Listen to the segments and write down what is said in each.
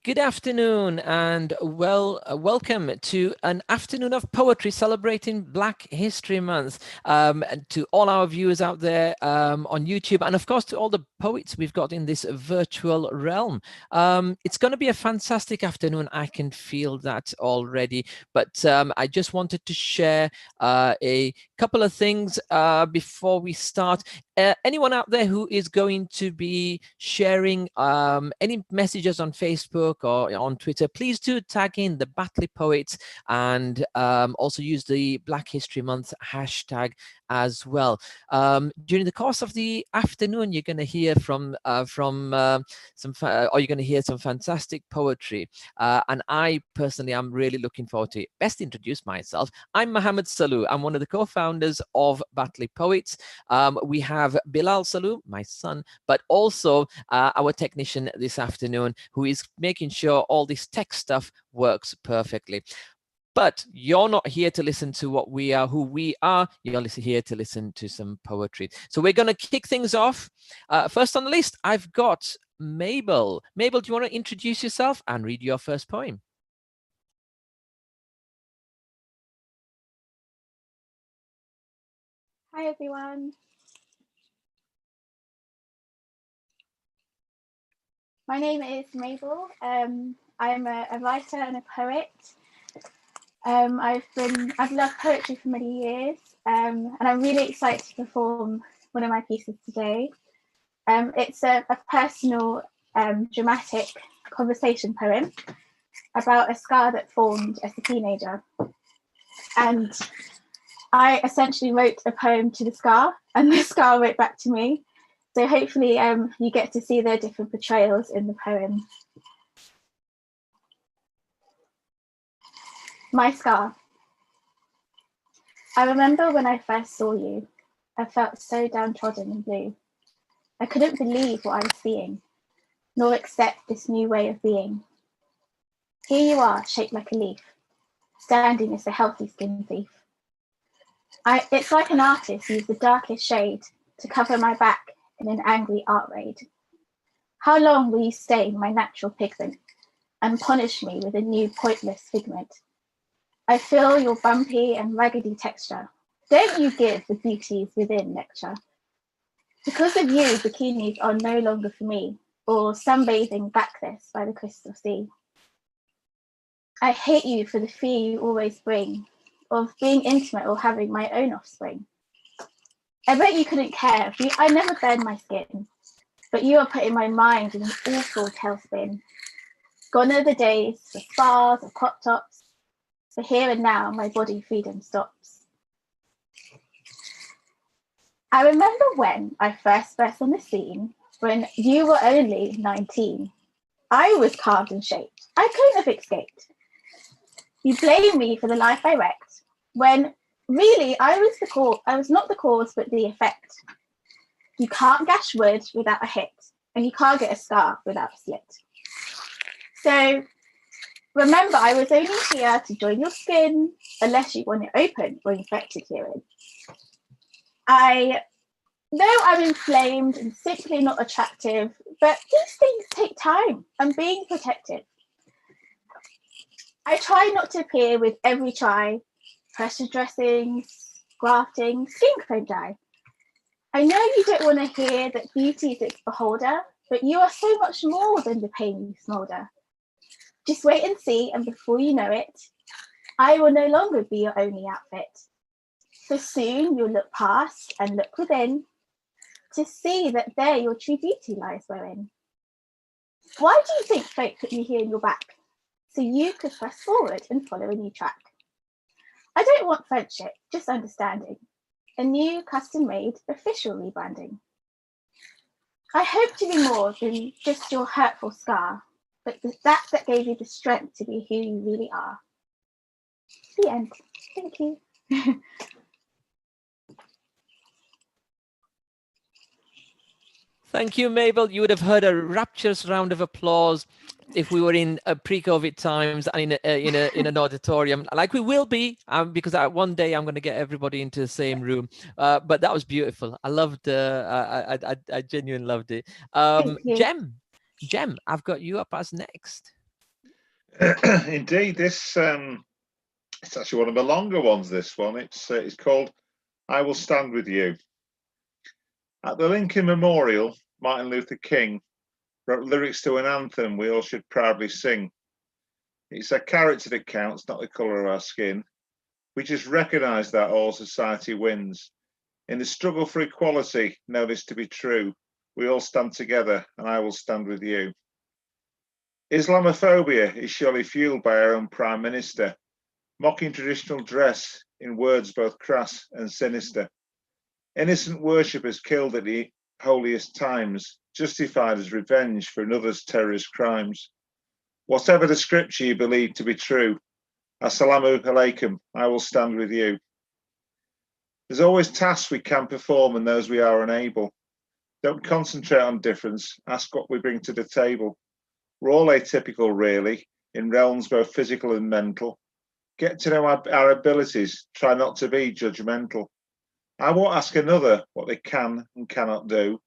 Good afternoon and welcome to an afternoon of poetry celebrating Black History Month. And to all our viewers out there on YouTube, and of course to all the poets we've got in this virtual realm. It's going to be a fantastic afternoon. I can feel that already. But I just wanted to share a couple of things before we start. Anyone out there who is going to be sharing any messages on Facebook or on Twitter, please do tag in the Batley Poets and also use the Black History Month hashtag as well. During the course of the afternoon, you're going to hear from you're going to hear some fantastic poetry. And I personally am really looking forward to it. Best introduce myself. I'm Mohammed Salou. I'm one of the co-founders of Batley Poets. We have Bilal Salou, my son, but also our technician this afternoon, who is making sure all this tech stuff works perfectly. But you're not here to listen to what we are, who we are. You're here to listen to some poetry. So we're going to kick things off. First on the list, I've got Mabel. Mabel, do you want to introduce yourself and read your first poem? Hi everyone. My name is Mabel. I'm a writer and a poet. I've loved poetry for many years, and I'm really excited to perform one of my pieces today. It's a personal, dramatic conversation poem about a scar that formed as a teenager. And I essentially wrote a poem to the scar, and the scar wrote back to me. So hopefully you get to see their different portrayals in the poem. My scar. I remember when I first saw you, I felt so downtrodden and blue. I couldn't believe what I was seeing, nor accept this new way of being. Here you are, shaped like a leaf, standing as a healthy skin thief. It's like an artist used the darkest shade to cover my back in an angry art raid. How long will you stain my natural pigment and punish me with a new pointless figment? I feel your bumpy and raggedy texture. Don't you give the beauties within lecture. Because of you, bikinis are no longer for me, or sunbathing backless by the crystal sea. I hate you for the fear you always bring, of being intimate or having my own offspring. I bet you couldn't care. I never burned my skin, but you are putting my mind in an awful tailspin. Gone are the days for spas or crop tops. For here and now, my body freedom stops. I remember when I first burst on the scene, when you were only 19. I was carved and shaped. I couldn't have escaped. You blame me for the life I wrecked, when really I was not the cause, but the effect. You can't gash wood without a hit, and you can't get a scar without a slit. So remember, I was only here to join your skin, unless you want it open or infected herein. I know I'm inflamed and simply not attractive, but these things take time. I'm being protective. I try not to appear with every try, pressure dressings, grafting, skin cream dye. I know you don't want to hear that beauty is its beholder, but you are so much more than the pain you smolder. Just wait and see, and before you know it, I will no longer be your only outfit. For soon you'll look past and look within to see that there your true beauty lies wherein. Why do you think fate put me here in your back? So you could press forward and follow a new track. I don't want friendship, just understanding. A new custom-made official rebranding. I hope to be more than just your hurtful scar, but that gave you the strength to be who you really are. The end. Thank you. Thank you, Mabel. You would have heard a rapturous round of applause if we were in pre-COVID times and in an auditorium, like we will be, because one day I'm going to get everybody into the same room. But that was beautiful. I loved. I genuinely loved it. Thank you. Jem, I've got you up as next. Indeed, this it's actually one of the longer ones. This one, it's called "I Will Stand With You." At the Lincoln Memorial, Martin Luther King wrote lyrics to an anthem we all should proudly sing. It's our character that counts, not the colour of our skin. We just recognise that all society wins. In the struggle for equality, know this to be true. We all stand together, and I will stand with you. Islamophobia is surely fueled by our own Prime Minister, mocking traditional dress in words both crass and sinister. Innocent worshippers killed at the holiest times, justified as revenge for another's terrorist crimes. Whatever the scripture you believe to be true, Assalamu alaikum, I will stand with you. There's always tasks we can perform and those we are unable. Don't concentrate on difference, ask what we bring to the table. We're all atypical, really, in realms both physical and mental. Get to know our abilities, try not to be judgmental. I won't ask another what they can and cannot do.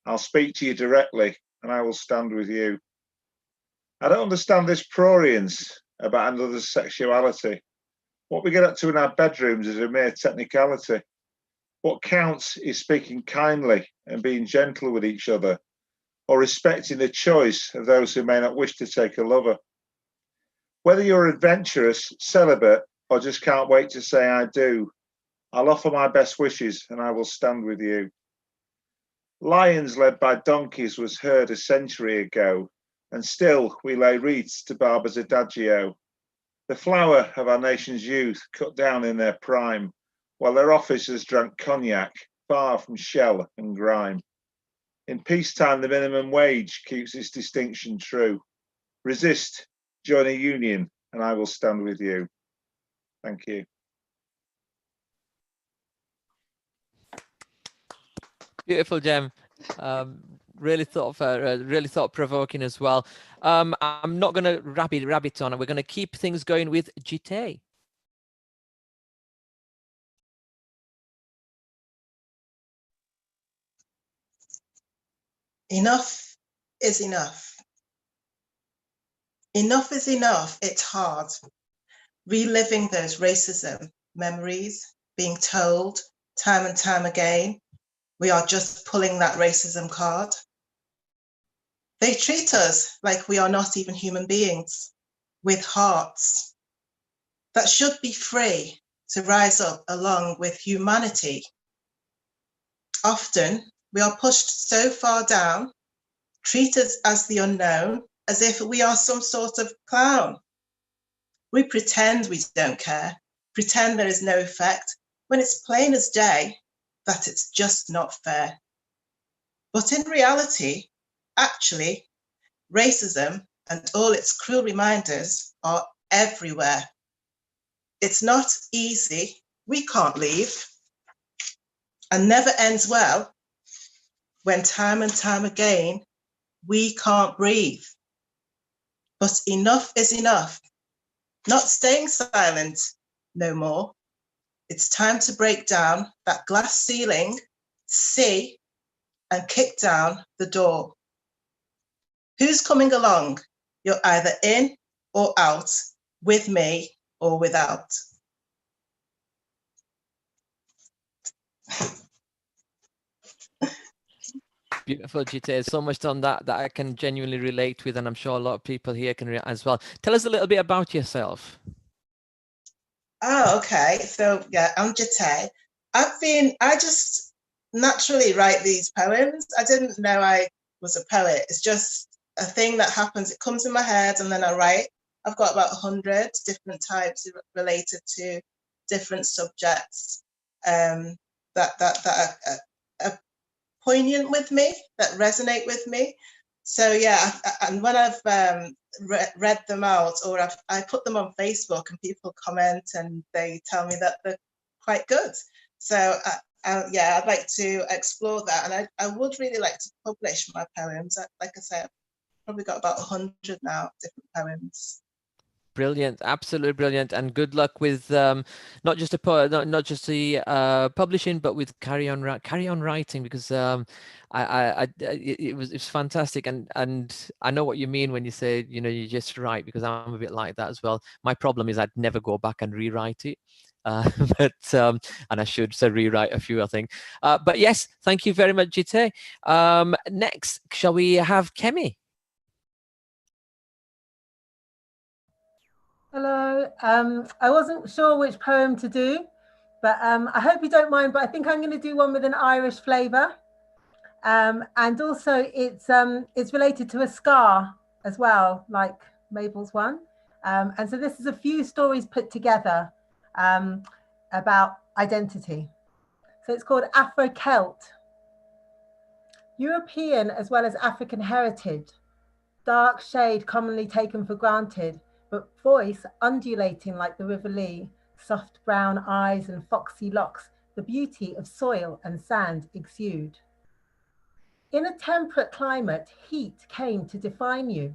I'll speak to you directly, and I will stand with you. I don't understand this prurience about another's sexuality. What we get up to in our bedrooms is a mere technicality. What counts is speaking kindly and being gentle with each other, or respecting the choice of those who may not wish to take a lover. Whether you're adventurous, celibate, or just can't wait to say I do, I'll offer my best wishes and I will stand with you. Lions led by donkeys was heard a century ago, and still we lay wreaths to Barber's adagio. The flower of our nation's youth cut down in their prime, while their officers drank cognac, far from shell and grime. In peacetime, the minimum wage keeps its distinction true. Resist, join a union, and I will stand with you. Thank you. Beautiful, Jem. Really thought-provoking as well. I'm not going to rabbit on. We're going to keep things going with Jite. Enough is enough. Enough is enough. It's hard. Reliving those racism memories, being told time and time again, we are just pulling that racism card. They treat us like we are not even human beings with hearts that should be free to rise up along with humanity. Often we are pushed so far down, treated as the unknown, as if we are some sort of clown. We pretend we don't care, pretend there is no effect, when it's plain as day that it's just not fair. But in reality, actually, racism and all its cruel reminders are everywhere. It's not easy, we can't leave, and never ends well when time and time again we can't breathe. But enough is enough. Not staying silent no more. It's time to break down that glass ceiling, see, and kick down the door. Who's coming along? You're either in or out, with me or without. Beautiful, Jite. So much on that I can genuinely relate with, and I'm sure a lot of people here can as well. Tell us a little bit about yourself. Oh, okay. So yeah, I'm Jite. I just naturally write these poems. I didn't know I was a poet. It's just a thing that happens. It comes in my head and then I write. I've got about 100 different types related to different subjects that are poignant with me, that resonate with me. So yeah, and when I've read them out, or I put them on Facebook, and people comment and they tell me that they're quite good. So yeah, I'd like to explore that, and I would really like to publish my poems. Like I said, I've probably got about 100 now, different poems. Brilliant, absolutely brilliant, and good luck with not just not just the publishing, but with carry on writing, because it was fantastic, and I know what you mean when you say, you know, you just write, because I'm a bit like that as well. My problem is I'd never go back and rewrite it. But and I should say rewrite a few, I think. But yes, thank you very much, Jite. Next, shall we have Kemi? Hello. I wasn't sure which poem to do, but I hope you don't mind. But I think I'm going to do one with an Irish flavour, and also it's related to a scar as well, like Mabel's one. And so this is a few stories put together about identity. So it's called Afro-Celt. European as well as African heritage, dark shade commonly taken for granted, but voice undulating like the River Lee, soft brown eyes and foxy locks, the beauty of soil and sand exude. In a temperate climate, heat came to define you.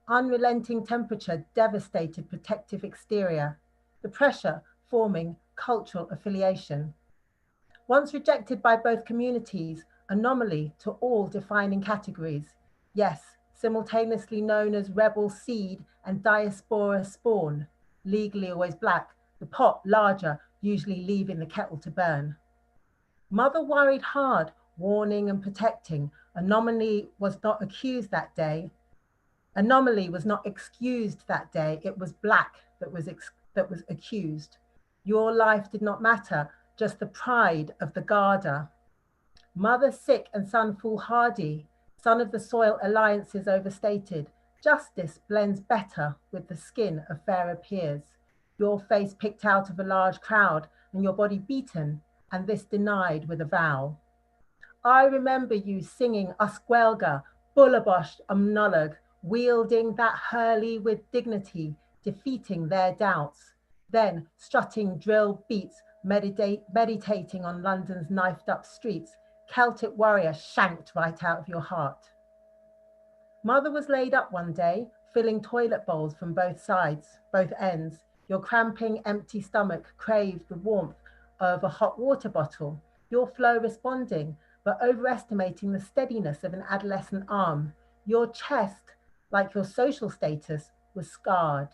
Unrelenting temperature devastated protective exterior, the pressure forming cultural affiliation. Once rejected by both communities, anomaly to all defining categories. Yes, simultaneously known as rebel seed and diaspora spawn. Legally always black, the pot larger, usually leaving the kettle to burn. Mother worried hard, warning and protecting. Anomaly was not accused that day. Anomaly was not excused that day. It was black that was accused. Your life did not matter, just the pride of the Garda. Mother sick and son foolhardy, son of the soil alliances overstated. Justice blends better with the skin of fairer peers. Your face picked out of a large crowd and your body beaten, and this denied with a vow. I remember you singing Usquelga, Bullabosh, Umnullag, wielding that hurley with dignity, defeating their doubts. Then strutting drill beats, meditating on London's knifed up streets, Celtic warrior shanked right out of your heart. Mother was laid up one day, filling toilet bowls from both sides, both ends. Your cramping, empty stomach craved the warmth of a hot water bottle, your flow responding, but overestimating the steadiness of an adolescent arm. Your chest, like your social status, was scarred.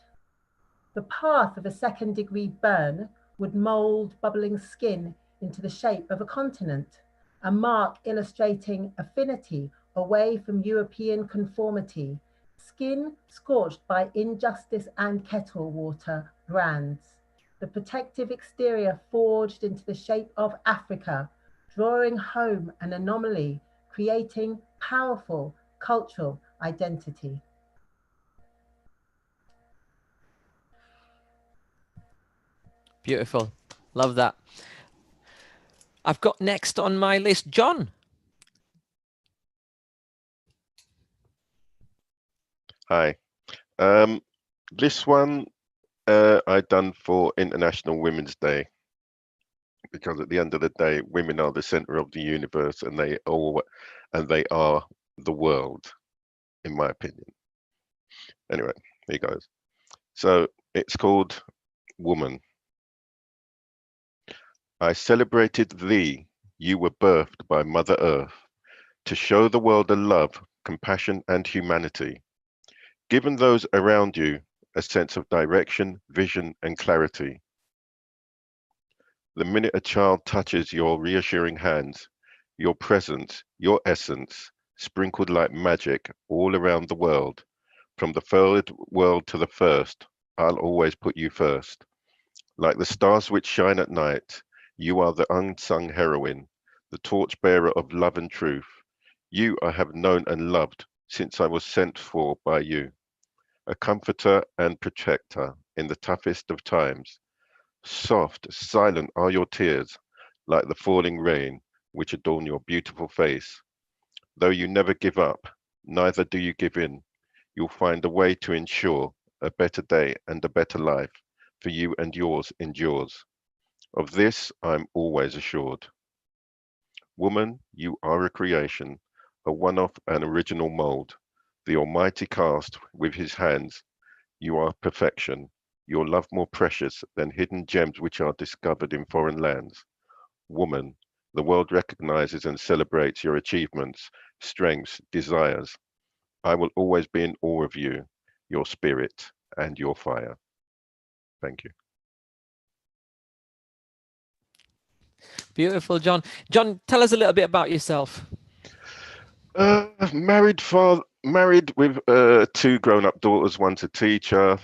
The path of a second-degree burn would mold bubbling skin into the shape of a continent, a mark illustrating affinity away from European conformity, skin scorched by injustice and kettle water brands. The protective exterior forged into the shape of Africa, drawing home an anomaly, creating powerful cultural identity. Beautiful. Love that. I've got next on my list, John. Hi. This one I done for International Women's Day, because at the end of the day, women are the center of the universe, and they are the world, in my opinion. Anyway, here goes. So it's called Woman. I celebrated thee. You were birthed by Mother Earth to show the world a love, compassion, and humanity. Given those around you a sense of direction, vision, and clarity. The minute a child touches your reassuring hands, your presence, your essence, sprinkled like magic all around the world, from the third world to the first, I'll always put you first. Like the stars which shine at night, you are the unsung heroine, the torchbearer of love and truth. You I have known and loved since I was sent for by you. A comforter and protector in the toughest of times. Soft, silent are your tears, like the falling rain, which adorn your beautiful face. Though you never give up, neither do you give in. You'll find a way to ensure a better day and a better life for you and yours endures. Of this I'm always assured. Woman, you are a creation, a one-off and original mold, the Almighty cast with his hands. You are perfection, your love more precious than hidden gems which are discovered in foreign lands. Woman, the world recognizes and celebrates your achievements, strengths, desires. I will always be in awe of you, your spirit, and your fire. Thank you. Beautiful, John. John, tell us a little bit about yourself. Married with two grown-up daughters. One's a teacher,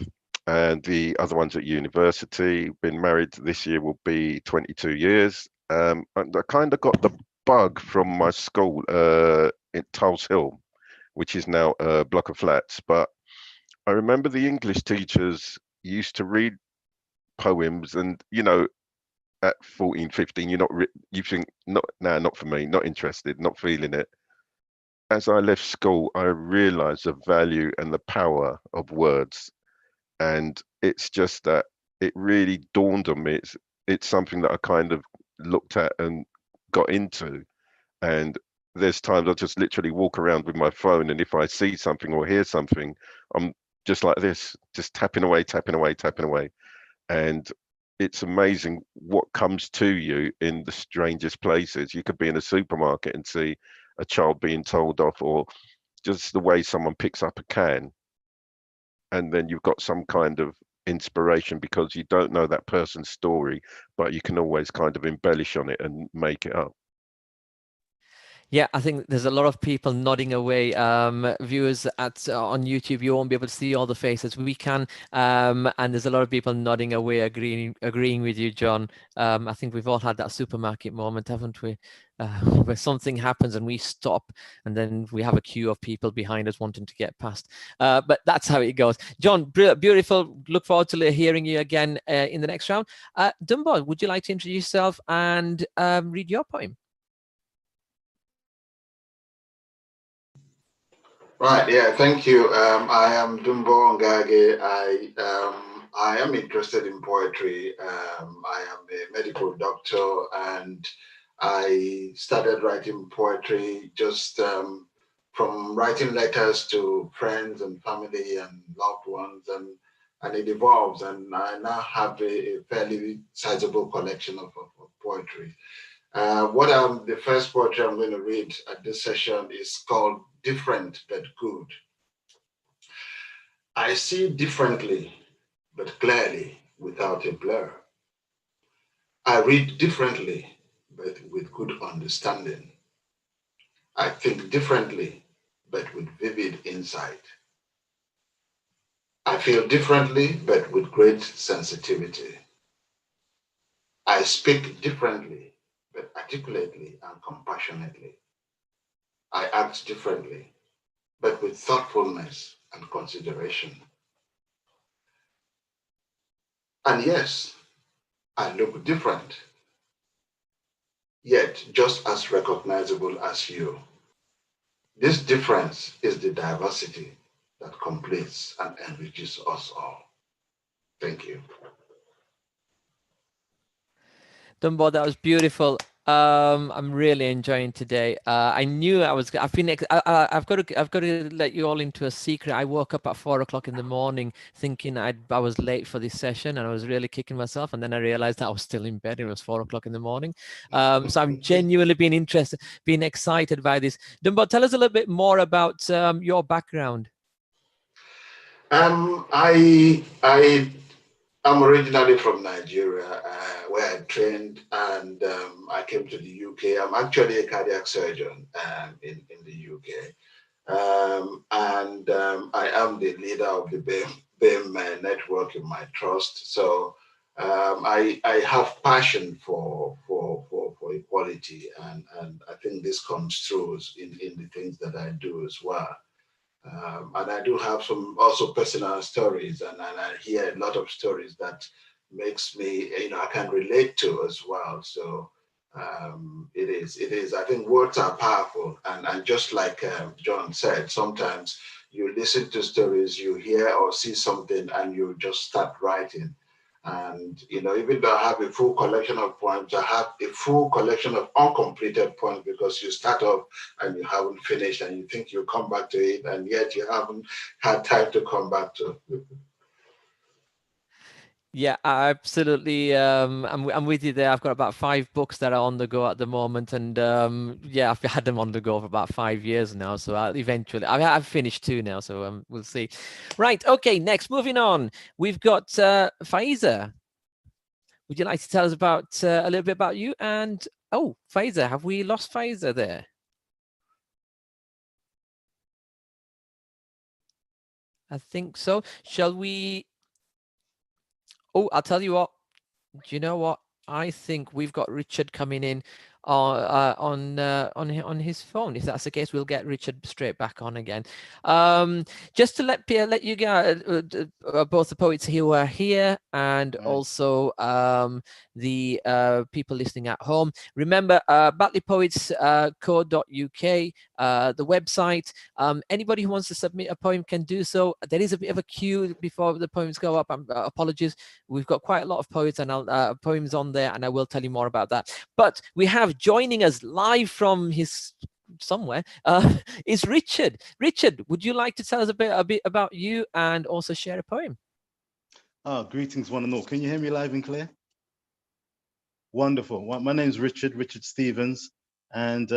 and the other one's at university. Been married this year will be 22 years. And I kind of got the bug from my school in Tulse Hill, which is now a block of flats. But I remember the English teachers used to read poems, and at 14, 15, you think, not for me, not interested, not feeling it. As I left school, I realized the value and the power of words. And it's just that it really dawned on me. It's something that I kind of looked at and got into. And there's times I just literally walk around with my phone, and if I see something or hear something, I'm just like this, just tapping away, tapping away, tapping away. And it's amazing what comes to you in the strangest places. You could be in a supermarket and see a child being told off, or just the way someone picks up a can, and then you've got some kind of inspiration because you don't know that person's story, but you can always kind of embellish on it and make it up. Yeah, I think there's a lot of people nodding away. Viewers on YouTube, you won't be able to see all the faces. We can, and there's a lot of people nodding away, agreeing with you, John. I think we've all had that supermarket moment, haven't we? Where something happens and we stop, and then we have a queue of people behind us wanting to get past. But that's how it goes. John, beautiful. Look forward to hearing you again in the next round. Dunbar, would you like to introduce yourself and read your poem? Right, yeah, thank you. I am Dumbo Ngage. I am interested in poetry. I am a medical doctor, and I started writing poetry just from writing letters to friends and family and loved ones, and it evolves. And I now have a fairly sizable collection of poetry. The first poetry I'm going to read at this session is called Different but Good. I see differently, but clearly without a blur. I read differently, but with good understanding. I think differently, but with vivid insight. I feel differently, but with great sensitivity. I speak differently, but articulately and compassionately. I act differently, but with thoughtfulness and consideration. And yes, I look different, yet just as recognizable as you. This difference is the diversity that completes and enriches us all. Thank you. Dumbo, that was beautiful. I'm really enjoying today. I knew I've got to let you all into a secret. I woke up at 4 o'clock in the morning thinking I was late for this session, and I was really kicking myself. And then I realized that I was still in bed. It was 4 o'clock in the morning. So I'm genuinely being excited by this. Dumbo, tell us a little bit more about your background. I'm originally from Nigeria, where I trained, and I came to the UK. I'm actually a cardiac surgeon in the UK. I am the leader of the BAME network in my trust. So I have passion for equality, and I think this comes through in the things that I do as well. And I do have some also personal stories, and I hear a lot of stories that makes me, I can relate to as well. So it is. I think words are powerful, and just like John said, sometimes you listen to stories, you hear or see something, and you just start writing. And even though I have a full collection of poems, I have a full collection of uncompleted poems, because you start off and you haven't finished, and you think you'll come back to it, and yet you haven't had time to come back to. Yeah, absolutely. I'm with you there. I've got about 5 books that are on the go at the moment, and yeah, I've had them on the go for about 5 years now. So I'll eventually, I've finished 2 now, so we'll see. Right. Okay. Next, moving on, we've got Faiza. Would you like to tell us about a little bit about you? And oh, Faiza, have we lost Faiza there? I think so. Shall we? Oh, I'll tell you what. Do you know what? I think we've got Richard coming in on his phone. If that's the case, we'll get Richard straight back on again. Just to let you guys, both the poets who are here and also the people listening at home. Remember, Batley Poets co.uk, the website. Anybody who wants to submit a poem can do so. There is a bit of a queue before the poems go up. Apologies. We've got quite a lot of poets and poems on there, and I will tell you more about that. But we have joining us live from his somewhere is Richard. Richard, would you like to tell us a bit about you and also share a poem? Greetings, one and all. Can you hear me live and clear? Wonderful. Well, my name's Richard Stevens, and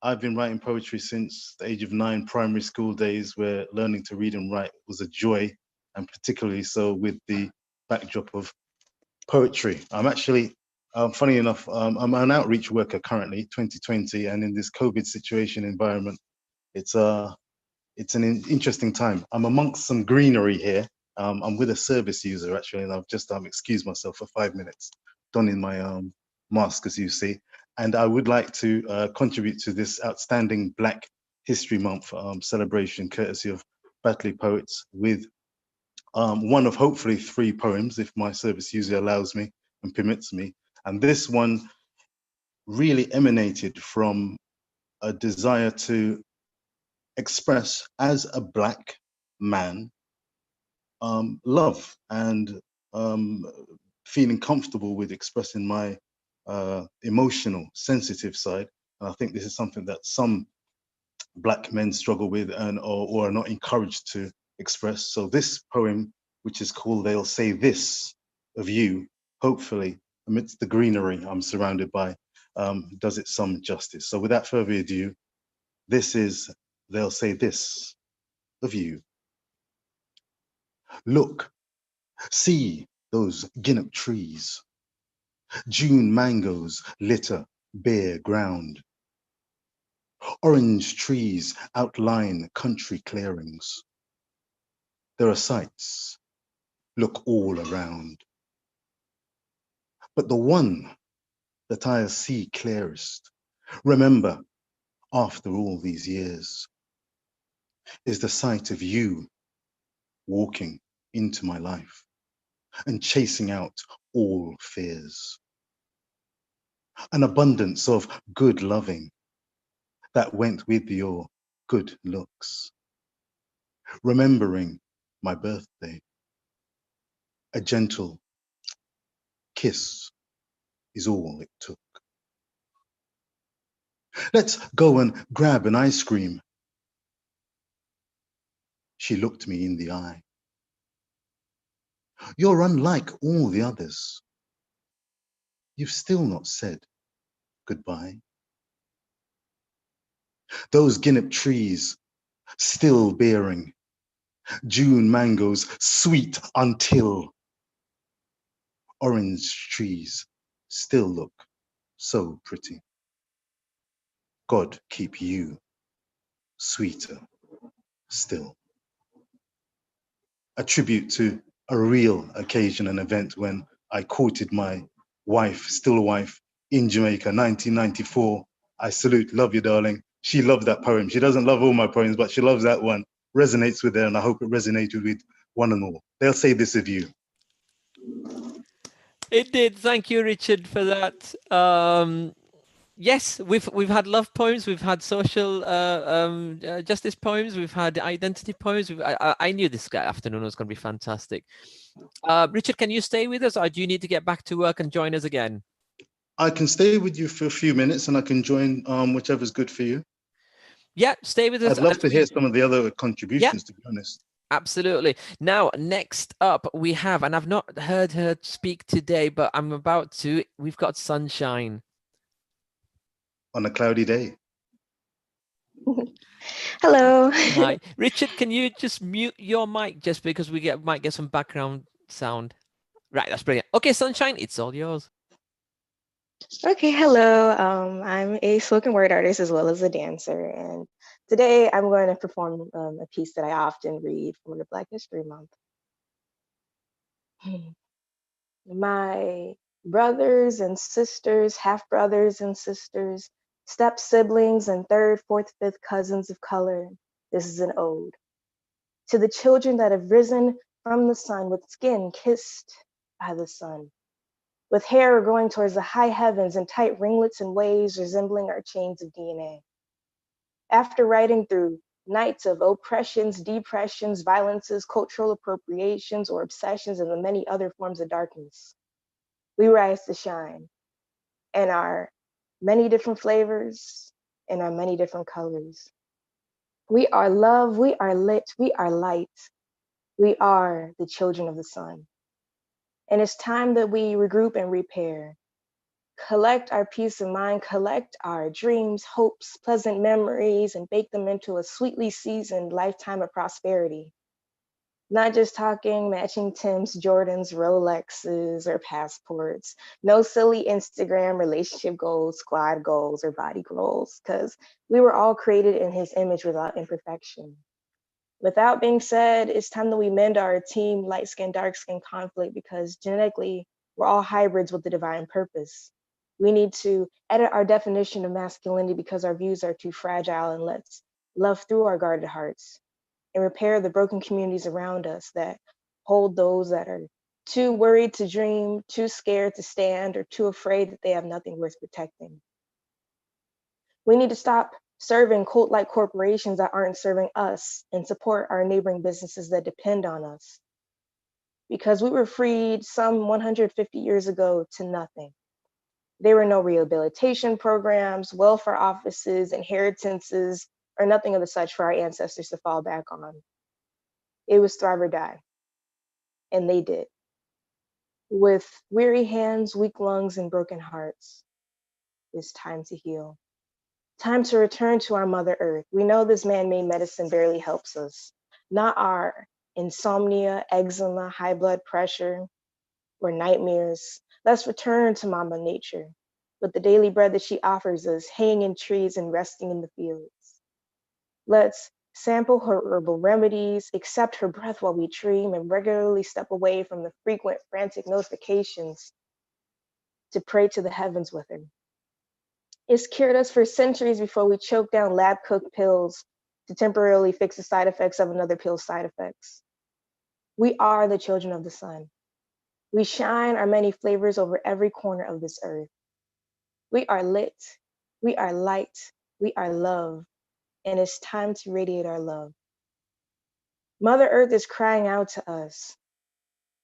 I've been writing poetry since the age of 9, primary school days, where learning to read and write was a joy, and particularly so with the backdrop of poetry. I'm actually, funny enough, I'm an outreach worker currently, 2020, and in this COVID situation environment, it's an interesting time. I'm amongst some greenery here. I'm with a service user actually, and I've just excused myself for 5 minutes, donning my mask, as you see. And I would like to contribute to this outstanding Black History Month celebration, courtesy of Batley Poets, with one of hopefully 3 poems, if my service user allows me and permits me. And this one really emanated from a desire to express, as a Black man, love and feeling comfortable with expressing my emotional, sensitive side. And I think this is something that some Black men struggle with and or are not encouraged to express. So this poem, which is called They'll Say This of You, hopefully amidst the greenery I'm surrounded by, does it some justice. So without further ado, this is They'll Say This of You. Look, see those Guinnep trees. June mangoes litter bare ground. Orange trees outline country clearings. There are sights, look all around. But the one that I see clearest, remember after all these years, is the sight of you walking into my life and chasing out all fears. An abundance of good loving that went with your good looks. Remembering my birthday, a gentle kiss is all it took. Let's go and grab an ice cream. She looked me in the eye. You're unlike all the others. You've still not said goodbye. Those Guinnep trees still bearing June mangoes, sweet until. Orange trees still look so pretty. God keep you sweeter still. A tribute to a real occasion and event when I courted my wife, still a wife, in Jamaica, 1994. I salute, love you, darling. She loved that poem. She doesn't love all my poems, but she loves that one. Resonates with her, and I hope it resonated with one and all. They'll say this of you. It did. Thank you, Richard, for that. Yes, we've had love poems, we've had social justice poems, we've had identity poems. I knew this afternoon was going to be fantastic. Richard, can you stay with us, or do you need to get back to work and join us again? I can stay with you for a few minutes, and I can join whichever's good for you. Yeah, stay with us. I'd love to hear some of the other contributions, to be honest. Absolutely. Now, next up we have, and I've not heard her speak today, but I'm about to, we've got Sunshine. On a cloudy day. Hello. Hi. Richard, can you just mute your mic just because we might get some background sound? Right, that's brilliant. Okay, Sunshine, it's all yours. Okay, hello. I'm a spoken word artist as well as a dancer, and today I'm going to perform a piece that I often read for the Black History Month. My brothers and sisters, half brothers and sisters, step siblings, and third, fourth, fifth cousins of color, this is an ode to the children that have risen from the sun with skin kissed by the sun, with hair growing towards the high heavens in tight ringlets and waves resembling our chains of DNA. After riding through nights of oppressions, depressions, violences, cultural appropriations, or obsessions, and the many other forms of darkness, we rise to shine in our many different flavors, in our many different colors. We are love, we are lit, we are light. We are the children of the sun. And it's time that we regroup and repair. Collect our peace of mind, collect our dreams, hopes, pleasant memories, and bake them into a sweetly seasoned lifetime of prosperity. Not just talking matching Tim's, Jordans, Rolexes, or passports. No silly Instagram relationship goals, squad goals, or body goals, because we were all created in his image without imperfection. With that being said, it's time that we mend our team light skin, dark skin conflict, because genetically, we're all hybrids with the divine purpose. We need to edit our definition of masculinity because our views are too fragile, and let's love through our guarded hearts and repair the broken communities around us that hold those that are too worried to dream, too scared to stand, or too afraid that they have nothing worth protecting. We need to stop serving cult-like corporations that aren't serving us and support our neighboring businesses that depend on us. Because we were freed some 150 years ago to nothing. There were no rehabilitation programs, welfare offices, inheritances, or nothing of the such for our ancestors to fall back on. It was thrive or die, and they did. With weary hands, weak lungs, and broken hearts, it's time to heal. Time to return to our Mother Earth. We know this man-made medicine barely helps us. Not our insomnia, eczema, high blood pressure, or nightmares. Let's return to Mama Nature with the daily bread that she offers us, hanging in trees and resting in the fields. Let's sample her herbal remedies, accept her breath while we dream, and regularly step away from the frequent frantic notifications to pray to the heavens with her. It's cured us for centuries before we choke down lab-cooked pills to temporarily fix the side effects of another pill's side effects. We are the children of the sun. We shine our many flavors over every corner of this earth. We are lit, we are light, we are love, and it's time to radiate our love. Mother Earth is crying out to us.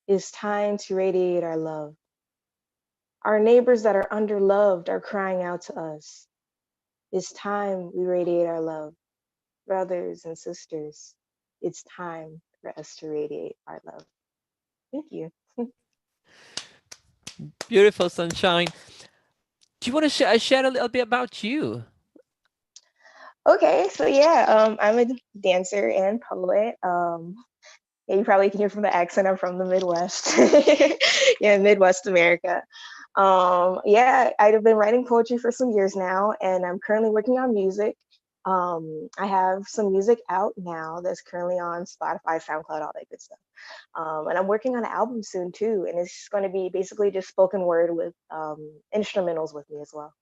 It's time to radiate our love. Our neighbors that are underloved are crying out to us. It's time we radiate our love. Brothers and sisters, it's time for us to radiate our love. Thank you. Beautiful, Sunshine. Do you want to share a little bit about you? Okay, so yeah, I'm a dancer and poet. Yeah, you probably can hear from the accent, I'm from the Midwest. Yeah, Midwest America. Yeah, I've been writing poetry for some years now, and I'm currently working on music. I have some music out now that's currently on Spotify, SoundCloud, all that good stuff. And I'm working on an album soon too, and it's going to be basically just spoken word with instrumentals with me as well.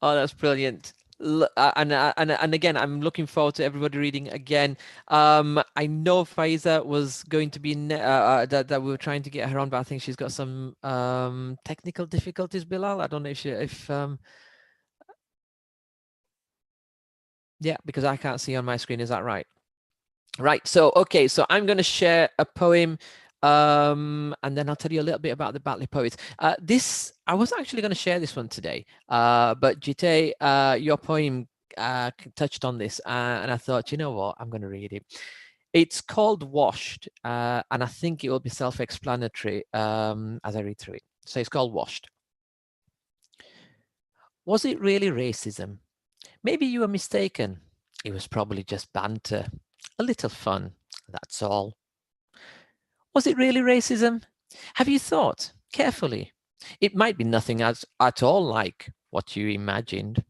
Oh, that's brilliant. And again, I'm looking forward to everybody reading again. I know Faiza was going to be that we were trying to get her on, but I think she's got some technical difficulties. Bilal, I don't know if yeah, because I can't see on my screen. Is that right? Right. So okay. So I'm going to share a poem. And then I'll tell you a little bit about the Batley Poets. I was actually going to share this one today, but Jite, your poem touched on this, and I thought, you know what, I'm going to read it. It's called Washed, and I think it will be self-explanatory as I read through it. So it's called Washed. Was it really racism? Maybe you were mistaken. It was probably just banter, a little fun, that's all. Was it really racism? Have you thought carefully? It might be nothing at all like what you imagined.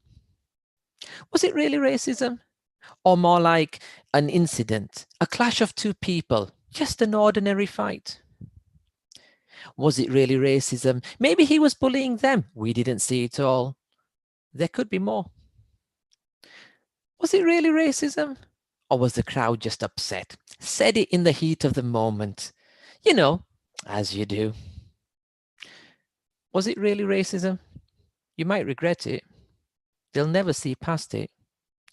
Was it really racism? Or more like an incident, a clash of two people, just an ordinary fight? Was it really racism? Maybe he was bullying them. We didn't see it all. There could be more. Was it really racism? Or was the crowd just upset? Said it in the heat of the moment. You know, as you do. Was it really racism? You might regret it. They'll never see past it.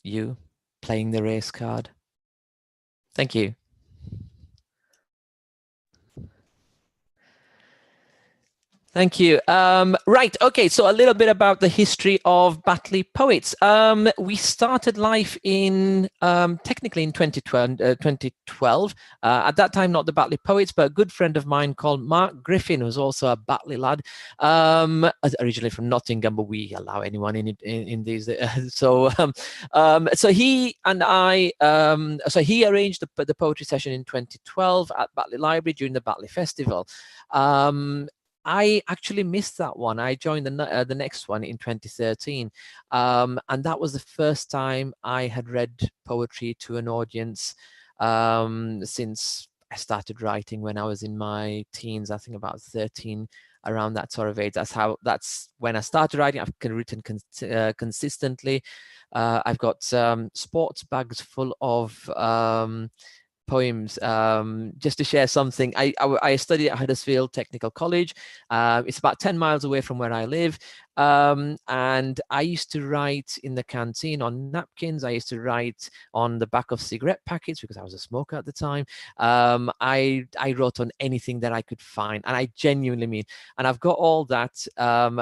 You playing the race card. Thank you. Thank you. Right. Okay. So a little bit about the history of Batley Poets. We started life in technically in 2012. At that time, not the Batley Poets, but a good friend of mine called Mark Griffin, who's also a Batley lad, originally from Nottingham, but we allow anyone in these. So he and I. So he arranged the poetry session in 2012 at Batley Library during the Batley Festival. I actually missed that one. I joined the next one in 2013. And that was the first time I had read poetry to an audience since I started writing when I was in my teens, I think about 13, around that sort of age. That's when I started writing. I've written consistently. I've got sports bags full of poems. Just to share something, I studied at Huddersfield Technical College. It's about 10 miles away from where I live. And I used to write in the canteen on napkins. I used to write on the back of cigarette packets because I was a smoker at the time. I wrote on anything that I could find, and I genuinely mean, and I've got all that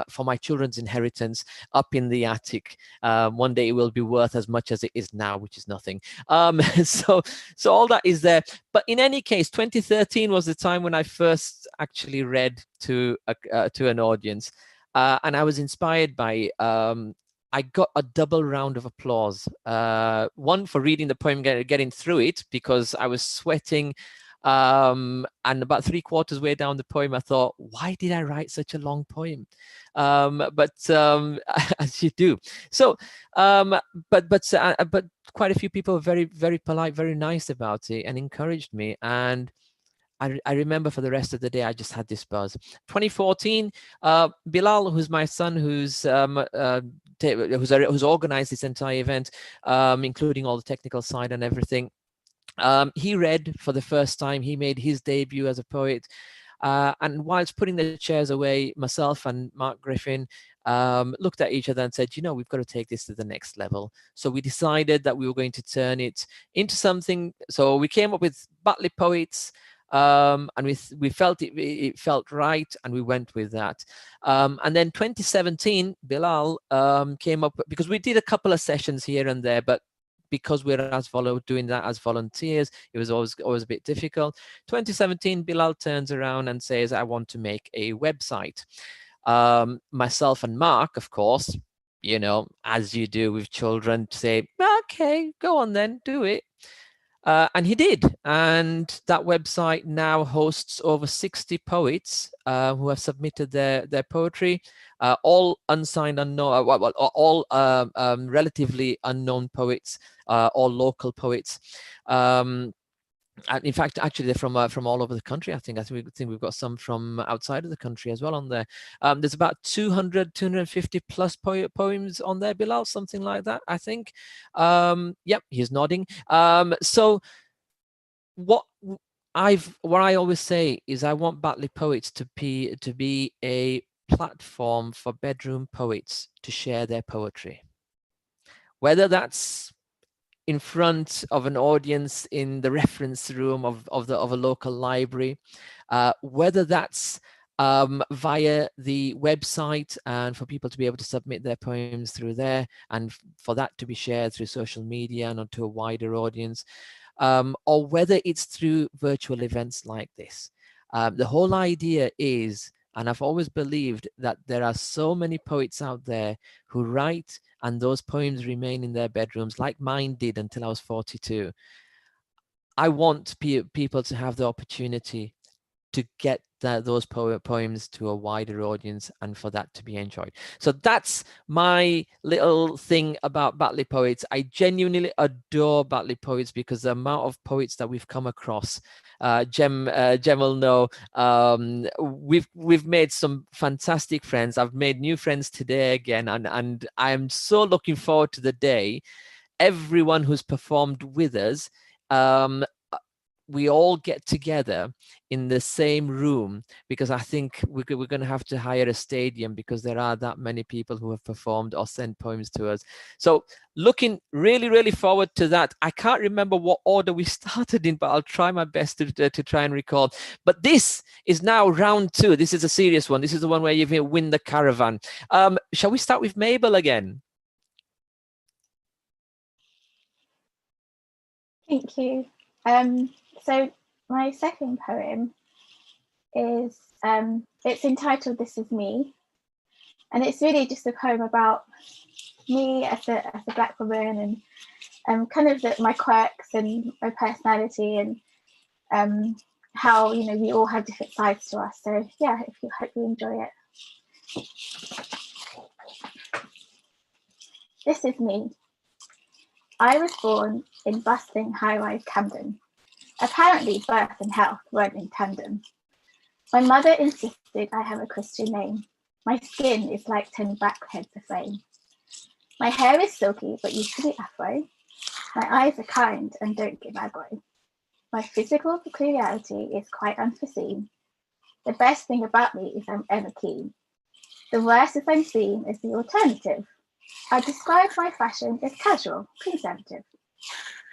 for my children's inheritance up in the attic. One day it will be worth as much as it is now, which is nothing. So all that is there. But in any case, 2013 was the time when I first actually read to an audience. And I was inspired by, I got a double round of applause. One for reading the poem, getting through it, because I was sweating. And about 3/4 way down the poem, I thought, why did I write such a long poem? But as you do. So, but quite a few people were very, very polite, very nice about it, and encouraged me. And I remember for the rest of the day, I just had this buzz. 2014, Bilal, who's my son, who's organized this entire event, including all the technical side and everything. He read for the first time. He made his debut as a poet. And whilst putting the chairs away, myself and Mark Griffin looked at each other and said, you know, we've got to take this to the next level. So we decided that we were going to turn it into something. So we came up with Batley Poets. And we felt it felt right, and we went with that. And then 2017, Bilal came up, because we did a couple of sessions here and there, but because we're doing that as volunteers, it was always a bit difficult. 2017, Bilal turns around and says, I want to make a website. Myself and Mark, of course, you know, as you do with children, say, okay, go on then, do it. And he did, and that website now hosts over 60 poets who have submitted their poetry, all unsigned, unknown, all relatively unknown poets, all local poets. And in fact, actually, they're from all over the country. I think we've got some from outside of the country as well on there. There's about 250 plus poems on there, Bilal, something like that, I think. Yep, he's nodding. So what I always say is I want Batley Poets to be a platform for bedroom poets to share their poetry, whether that's in front of an audience in the reference room of a local library, whether that's via the website, and for people to be able to submit their poems through there, and for that to be shared through social media and onto a wider audience, or whether it's through virtual events like this. The whole idea is, and I've always believed, that there are so many poets out there who write and those poems remain in their bedrooms, like mine did until I was 42. I want people to have the opportunity to get those poems to a wider audience and for that to be enjoyed. So that's my little thing about Batley Poets. I genuinely adore Batley Poets because the amount of poets that we've come across, Jem will know, we've made some fantastic friends. I've made new friends today again, and I am so looking forward to the day everyone who's performed with us, we all get together in the same room, because I think we're going to have to hire a stadium because there are that many people who have performed or sent poems to us. So looking really, really forward to that. I can't remember what order we started in, but I'll try my best to try and recall. But this is now round 2. This is a serious one. This is the one where you win the caravan. Shall we start with Mabel again? Thank you. So my second poem is, it's entitled This Is Me. And it's really just a poem about me as a Black woman, and kind of my quirks and my personality, and how, you know, we all have different sides to us. So yeah, hope you enjoy it. This is me. I was born in bustling high-rise Camden. Apparently, birth and health weren't in tandem. My mother insisted I have a Christian name. My skin is like 10 blackheads aflame. My hair is silky, but used to be afro. My eyes are kind and don't give aggro. My physical peculiarity is quite unforeseen. The best thing about me is I'm ever keen. The worst is I'm seen as the alternative. I describe my fashion as casual, conservative.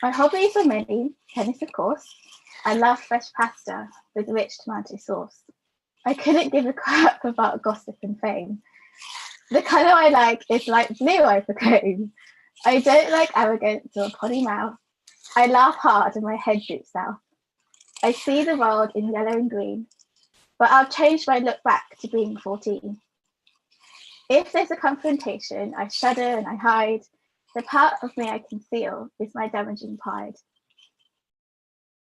My hobbies are many, tennis of course. I love fresh pasta with rich tomato sauce. I couldn't give a crap about gossip and fame. The colour I like is light blue, I proclaim. I don't like arrogance or potty mouth. I laugh hard and my head droops south. I see the world in yellow and green, but I'll change my look back to being 14. If there's a confrontation, I shudder and I hide. The part of me I conceal is my damaging pride.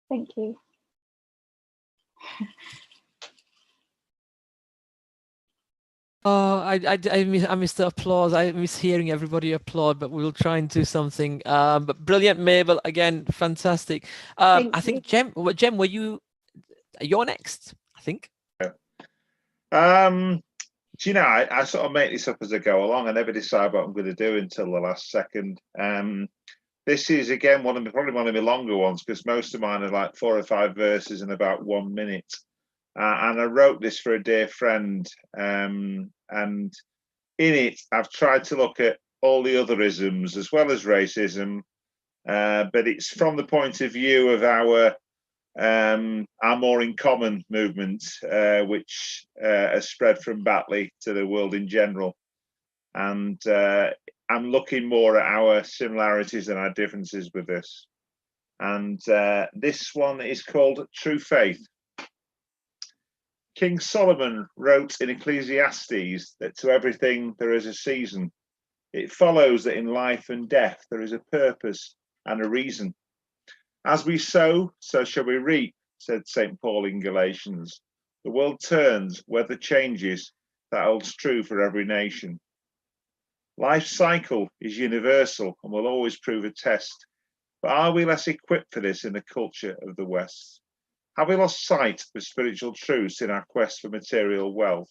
Thank you. Oh, I miss the applause. I miss hearing everybody applaud, but we'll try and do something. But brilliant, Mabel. Again, fantastic. I think Jem, were you're next, I think. Do you know, I sort of make this up as I go along. I never decide what I'm going to do until the last second. This is, again, probably one of my longer ones, because most of mine are like 4 or 5 verses in about 1 minute. And I wrote this for a dear friend. And in it, I've tried to look at all the other isms as well as racism. But it's from the point of view of our More in Common movement, which has spread from Batley to the world in general. And I'm looking more at our similarities and our differences with this. And this one is called True Faith. King Solomon wrote in Ecclesiastes that to everything there is a season. It follows that in life and death there is a purpose and a reason. As we sow, so shall we reap, said St. Paul in Galatians. The world turns, weather changes, that holds true for every nation. Life's cycle is universal and will always prove a test. But are we less equipped for this in the culture of the West? Have we lost sight of spiritual truths in our quest for material wealth?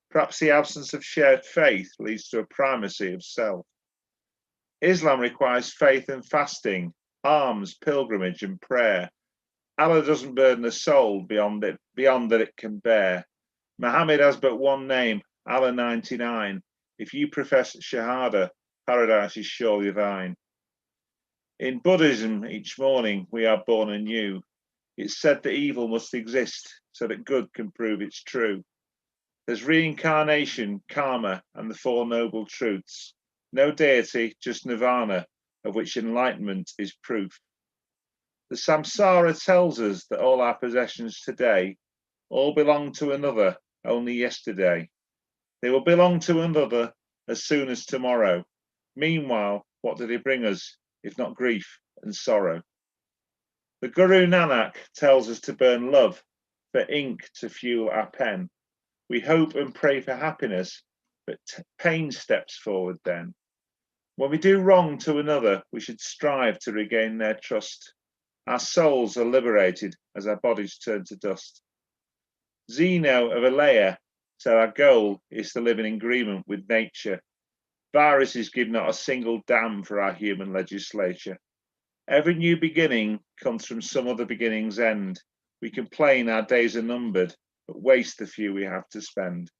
Perhaps the absence of shared faith leads to a primacy of self. Islam requires faith and fasting, alms, pilgrimage and prayer. Allah doesn't burden the soul beyond that it can bear. Muhammad has but one name, Allah 99. If you profess Shahada, paradise is surely thine. In Buddhism, each morning we are born anew. It's said that evil must exist so that good can prove it's true. There's reincarnation, karma, and the Four Noble Truths. No deity, just nirvana, of which enlightenment is proof. The samsara tells us that all our possessions today all belong to another only yesterday. They will belong to another as soon as tomorrow. Meanwhile, what did he bring us, if not grief and sorrow? The Guru Nanak tells us to burn love, for ink to fuel our pen. We hope and pray for happiness, but pain steps forward then. When we do wrong to another, we should strive to regain their trust. Our souls are liberated as our bodies turn to dust. Zeno of Alea said our goal is to live in agreement with nature. Viruses give not a single damn for our human legislature. Every new beginning comes from some other beginning's end. We complain our days are numbered, but waste the few we have to spend.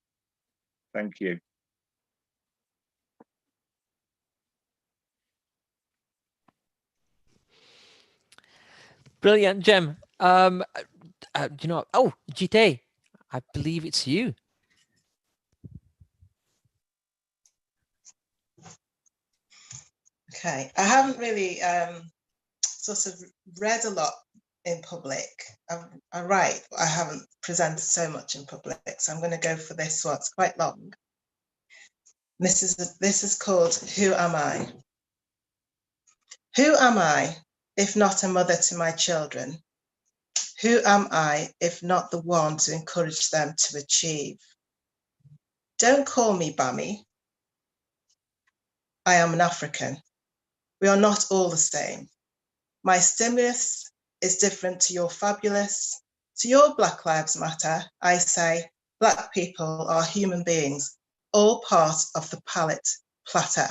Thank you. Brilliant, Jem. You know, oh, Jite, I believe it's you. Okay, I haven't really sort of read a lot in public. I write, but I haven't presented so much in public, so I'm going to go for this one. It's quite long. This is called Who Am I? Who am I if not a mother to my children? Who am I if not the one to encourage them to achieve? Don't call me Bami. I am an African. We are not all the same. My stimulus is different to your fabulous. To your Black Lives Matter, I say Black people are human beings, all part of the palette platter,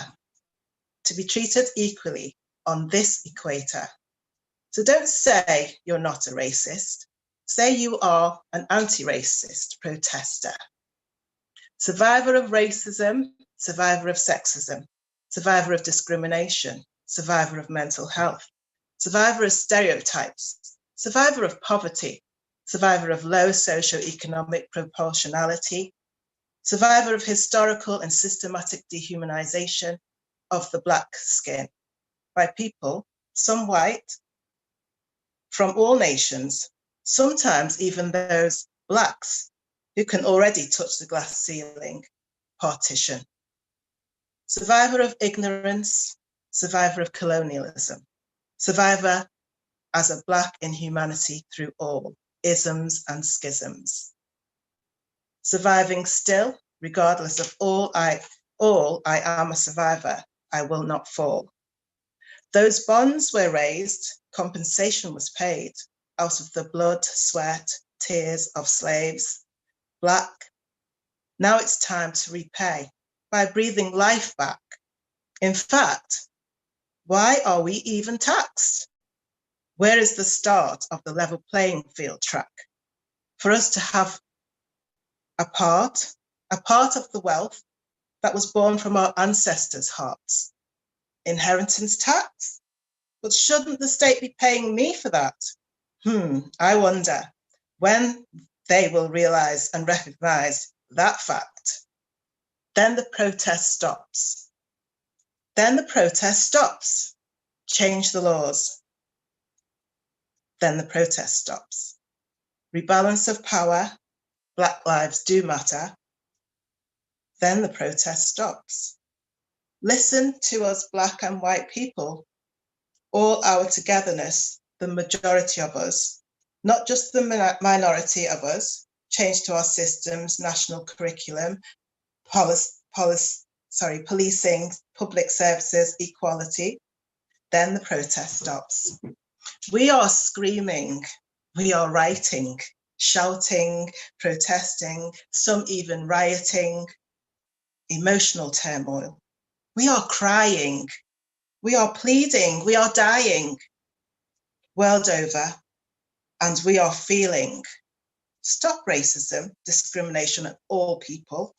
to be treated equally on this equator. So don't say you're not a racist. Say you are an anti-racist protester. Survivor of racism, survivor of sexism, survivor of discrimination, survivor of mental health, survivor of stereotypes, survivor of poverty, survivor of low socio-economic proportionality, survivor of historical and systematic dehumanization of the Black skin by people, some white, from all nations, sometimes even those Blacks who can already touch the glass ceiling partition. Survivor of ignorance, survivor of colonialism, survivor as a Black in humanity through all isms and schisms. Surviving still, regardless of all I am a survivor, I will not fall. Those bonds were raised, compensation was paid out of the blood, sweat, tears of slaves. Black, now it's time to repay by breathing life back. In fact, why are we even taxed? Where is the start of the level playing field track? For us to have a part of the wealth that was born from our ancestors' hearts. Inheritance tax? But shouldn't the state be paying me for that? I wonder when they will realize and recognize that fact. Then the protest stops. Change the laws. Then the protest stops. Rebalance of power. Black lives do matter. Then the protest stops. Listen to us, Black and white people, all our togetherness, the majority of us, not just the minority of us, change to our systems, national curriculum, policing, public services, equality. Then the protest stops. We are screaming, we are writing, shouting, protesting, some even rioting, emotional turmoil. We are crying, we are pleading, we are dying, world over, and we are feeling. Stop racism, discrimination of all people,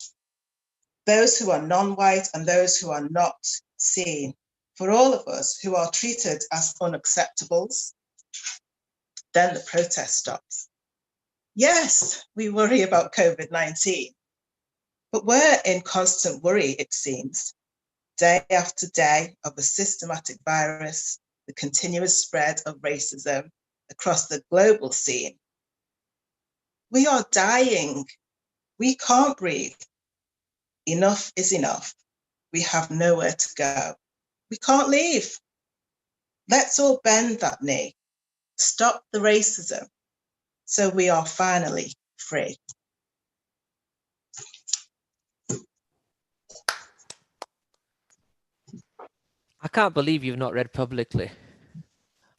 those who are non-white and those who are not seen. For all of us who are treated as unacceptables, then the protest stops. Yes, we worry about COVID-19, But we're in constant worry, it seems, day after day, of a systematic virus, the continuous spread of racism across the global scene. We are dying. We can't breathe. Enough is enough. We have nowhere to go. We can't leave. Let's all bend that knee. Stop the racism so we are finally free. I can't believe you've not read publicly.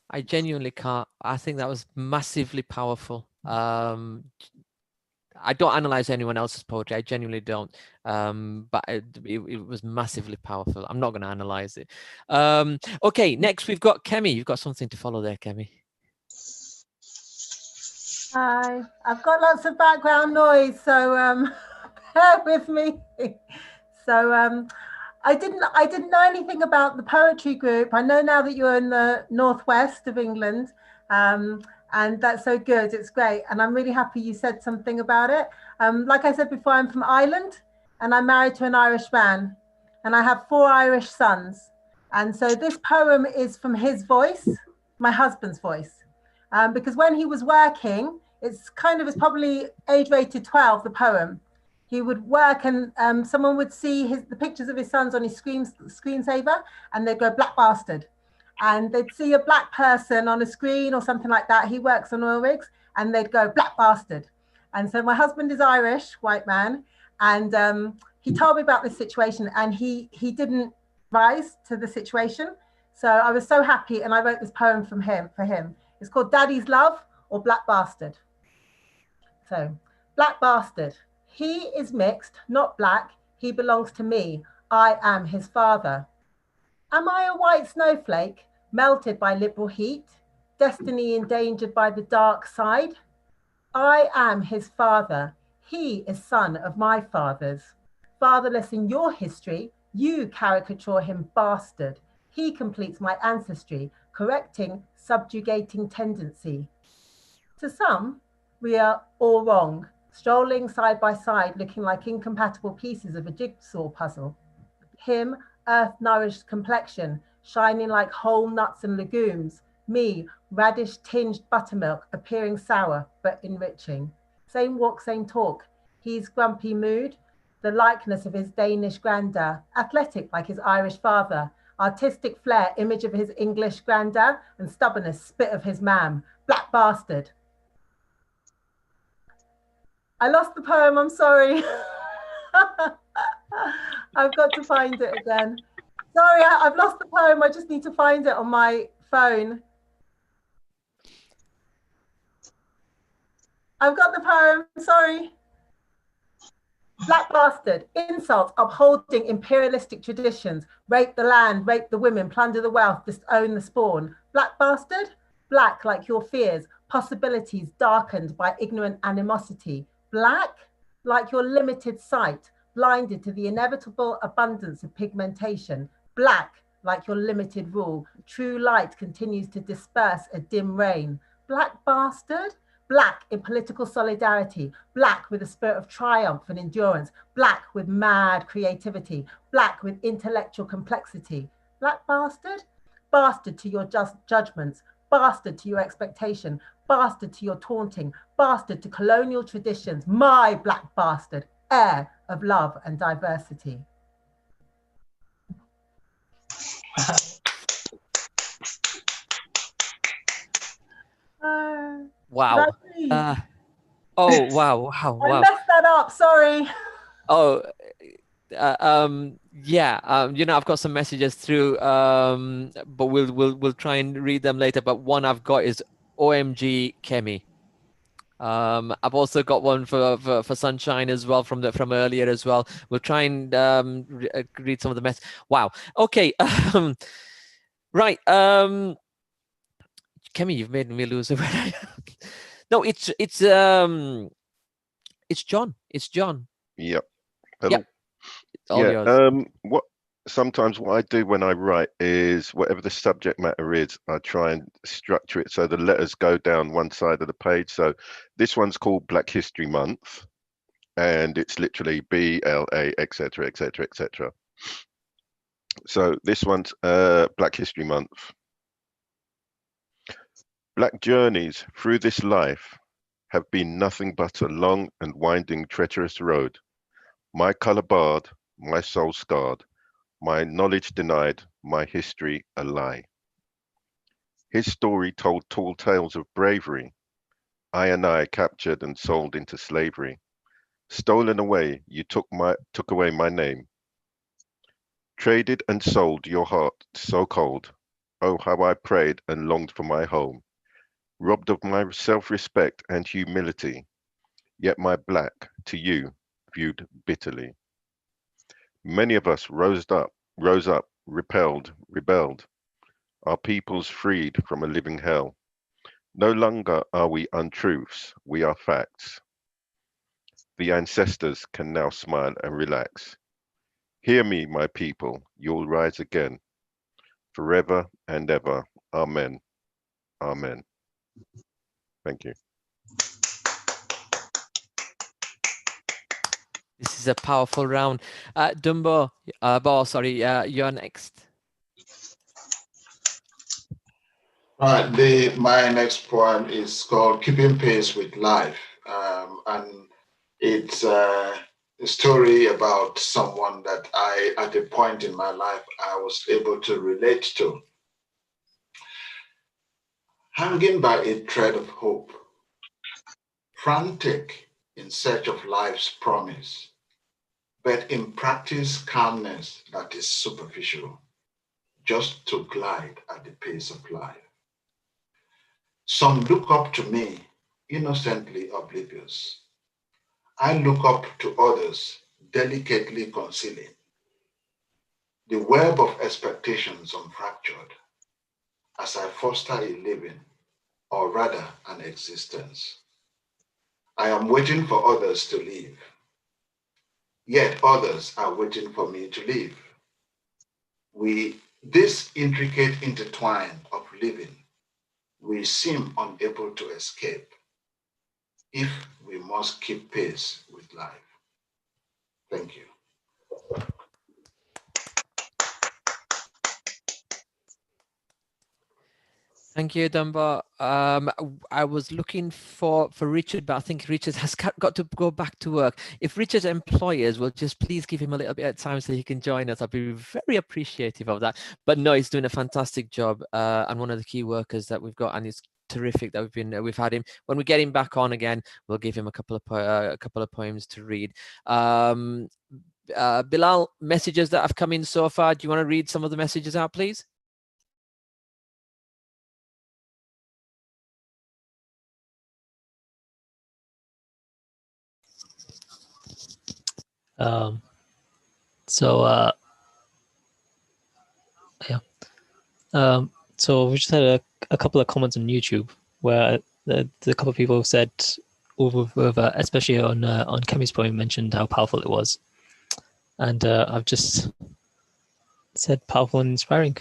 I genuinely can't. I think that was massively powerful. I don't analyze anyone else's poetry. I genuinely don't. But it was massively powerful. I'm not going to analyze it. Okay, next we've got Kemi. You've got something to follow there, Kemi. Hi, I've got lots of background noise, so bear with me. So I didn't know anything about the poetry group. I know now that you're in the northwest of England, and that's so good. It's great, and I'm really happy you said something about it. Like I said before, I'm from Ireland, and I'm married to an Irish man, and I have 4 Irish sons. And so this poem is from his voice, my husband's voice. Because when he was working, it's probably age rated 12, the poem. He would work and someone would see the pictures of his sons on his screensaver, and they'd go, "Black bastard." And they'd see a black person on a screen or something like that. He works on oil rigs, and they'd go, "Black bastard." And so my husband is Irish, white man. And he told me about this situation, and he didn't rise to the situation. So I was so happy, and I wrote this poem for him. It's called Daddy's Love, or Black Bastard. So, black bastard. He is mixed, not black. He belongs to me. I am his father. Am I a white snowflake, melted by liberal heat, destiny endangered by the dark side? I am his father. He is son of my fathers. Fatherless in your history, you caricature him bastard. He completes my ancestry, correcting subjugating tendency. To some, we are all wrong, strolling side by side, looking like incompatible pieces of a jigsaw puzzle. Him, earth-nourished complexion, shining like whole nuts and legumes. Me, radish-tinged buttermilk, appearing sour, but enriching. Same walk, same talk. He's grumpy mood, the likeness of his Danish grandad, athletic like his Irish father, artistic flair, image of his English granddad, and stubbornness, spit of his mam. Black bastard. I lost the poem, I'm sorry. I've got to find it again. Sorry, I've lost the poem. I just need to find it on my phone. I've got the poem, sorry. Black bastard, insult, upholding imperialistic traditions, rape the land, rape the women, plunder the wealth, disown the spawn. Black bastard, black like your fears, possibilities darkened by ignorant animosity. Black like your limited sight, blinded to the inevitable abundance of pigmentation. Black like your limited rule, true light continues to disperse a dim rain. Black bastard, black in political solidarity, black with a spirit of triumph and endurance, black with mad creativity, black with intellectual complexity. Black bastard, bastard to your just judgments, bastard to your expectation, bastard to your taunting, bastard to colonial traditions, my black bastard, heir of love and diversity. Wow. Oh, wow. I messed that up, sorry. Oh, yeah. You know, I've got some messages through, but we'll try and read them later. But one I've got is OMG Kemi. I've also got one for Sunshine as well from earlier as well. We'll try and read some of the messages. Wow. Okay. Right. Kemi, you've made me lose it. No, it's John. It's John. Yep. Hello. Yep. All yours. Sometimes what I do when I write is whatever the subject matter is, I try and structure it so the letters go down one side of the page. So this one's called Black History Month, and it's literally BLA, etc., etc., etc. So this one's Black History Month. Black journeys through this life have been nothing but a long and winding, treacherous road. My colour barred, my soul scarred, my knowledge denied, my history a lie. His story told tall tales of bravery. I captured and sold into slavery. Stolen away, you took away my name. Traded and sold your heart so cold. Oh, how I prayed and longed for my home. Robbed of my self-respect and humility, yet my black to you viewed bitterly. Many of us rose up, repelled, rebelled. Our peoples freed from a living hell. No longer are we untruths, we are facts. The ancestors can now smile and relax. Hear me, my people, you'll rise again. Forever and ever. Amen. Amen. Thank you. This is a powerful round. Dumbo, sorry, you're next. Right, my next poem is called Keeping Pace with Life. And it's a story about someone that at a point in my life, I was able to relate to. Hanging by a thread of hope, frantic in search of life's promise, but in practice calmness that is superficial, just to glide at the pace of life. Some look up to me, innocently oblivious. I look up to others, delicately concealing. The web of expectations unfractured as I foster a living, or rather an existence. I am waiting for others to leave, yet others are waiting for me to leave. This intricate intertwine of living, we seem unable to escape if we must keep pace with life. Thank you. Thank you, Dumbo. I was looking for Richard, but I think Richard has got to go back to work. If Richard's employers will just please give him a little bit of time so he can join us, I'd be very appreciative of that. But no, he's doing a fantastic job, and one of the key workers that we've got, and it's terrific that we've had him. When we get him back on again, we'll give him a couple of poems to read. Bilal, messages that have come in so far. Do you want to read some of the messages out, please? So we just had a couple of comments on YouTube where the couple of people have said, especially on Kemi's poem, mentioned how powerful it was, and I've just said powerful and inspiring,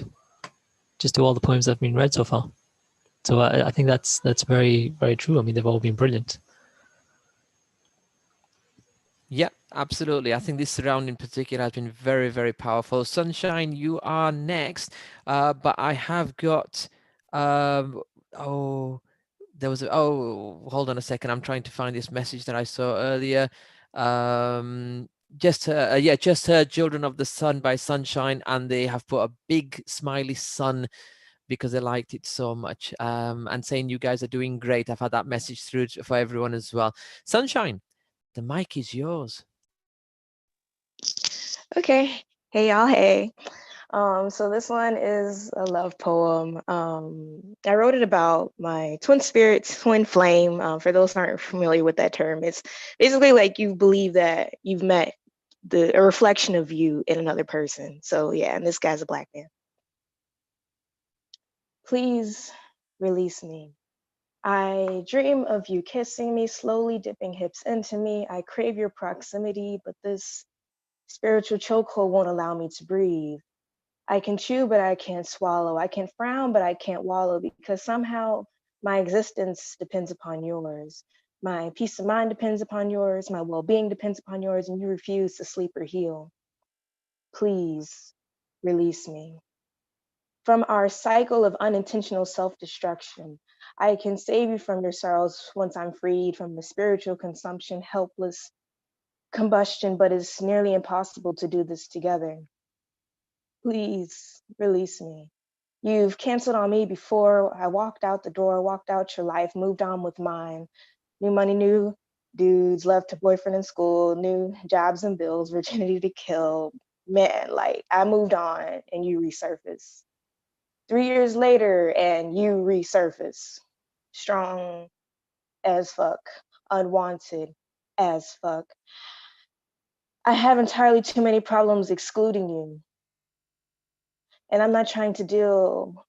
just to all the poems that have been read so far. So I think that's very, very true. I mean, they've all been brilliant. Yeah, absolutely. I think this round in particular has been very, very powerful. Sunshine, you are next, but I have got, hold on a second. I'm trying to find this message that I saw earlier. Just heard Children of the Sun by Sunshine, and they have put a big smiley sun because they liked it so much, and saying you guys are doing great. I've had that message through for everyone as well. Sunshine, the mic is yours. Okay. Hey, y'all. Hey. So this one is a love poem. I wrote it about my twin spirit, twin flame. For those who aren't familiar with that term, it's basically like you believe that you've met a reflection of you in another person. So yeah, and this guy's a Black man. Please release me. I dream of you kissing me, slowly dipping hips into me. I crave your proximity, but this spiritual chokehold won't allow me to breathe. I can chew, but I can't swallow. I can frown, but I can't wallow because somehow my existence depends upon yours. My peace of mind depends upon yours, my well-being depends upon yours, and you refuse to sleep or heal. Please release me. From our cycle of unintentional self-destruction, I can save you from your sorrows once I'm freed from the spiritual consumption, helpless combustion, but it's nearly impossible to do this together. Please release me. You've canceled on me before I walked out the door, walked out your life, moved on with mine. New money, new dudes, left a boyfriend in school, new jobs and bills, virginity to kill. Man, like I moved on and you resurface. 3 years later and you resurface. Strong as fuck, unwanted as fuck. I have entirely too many problems excluding you. And I'm not trying to deal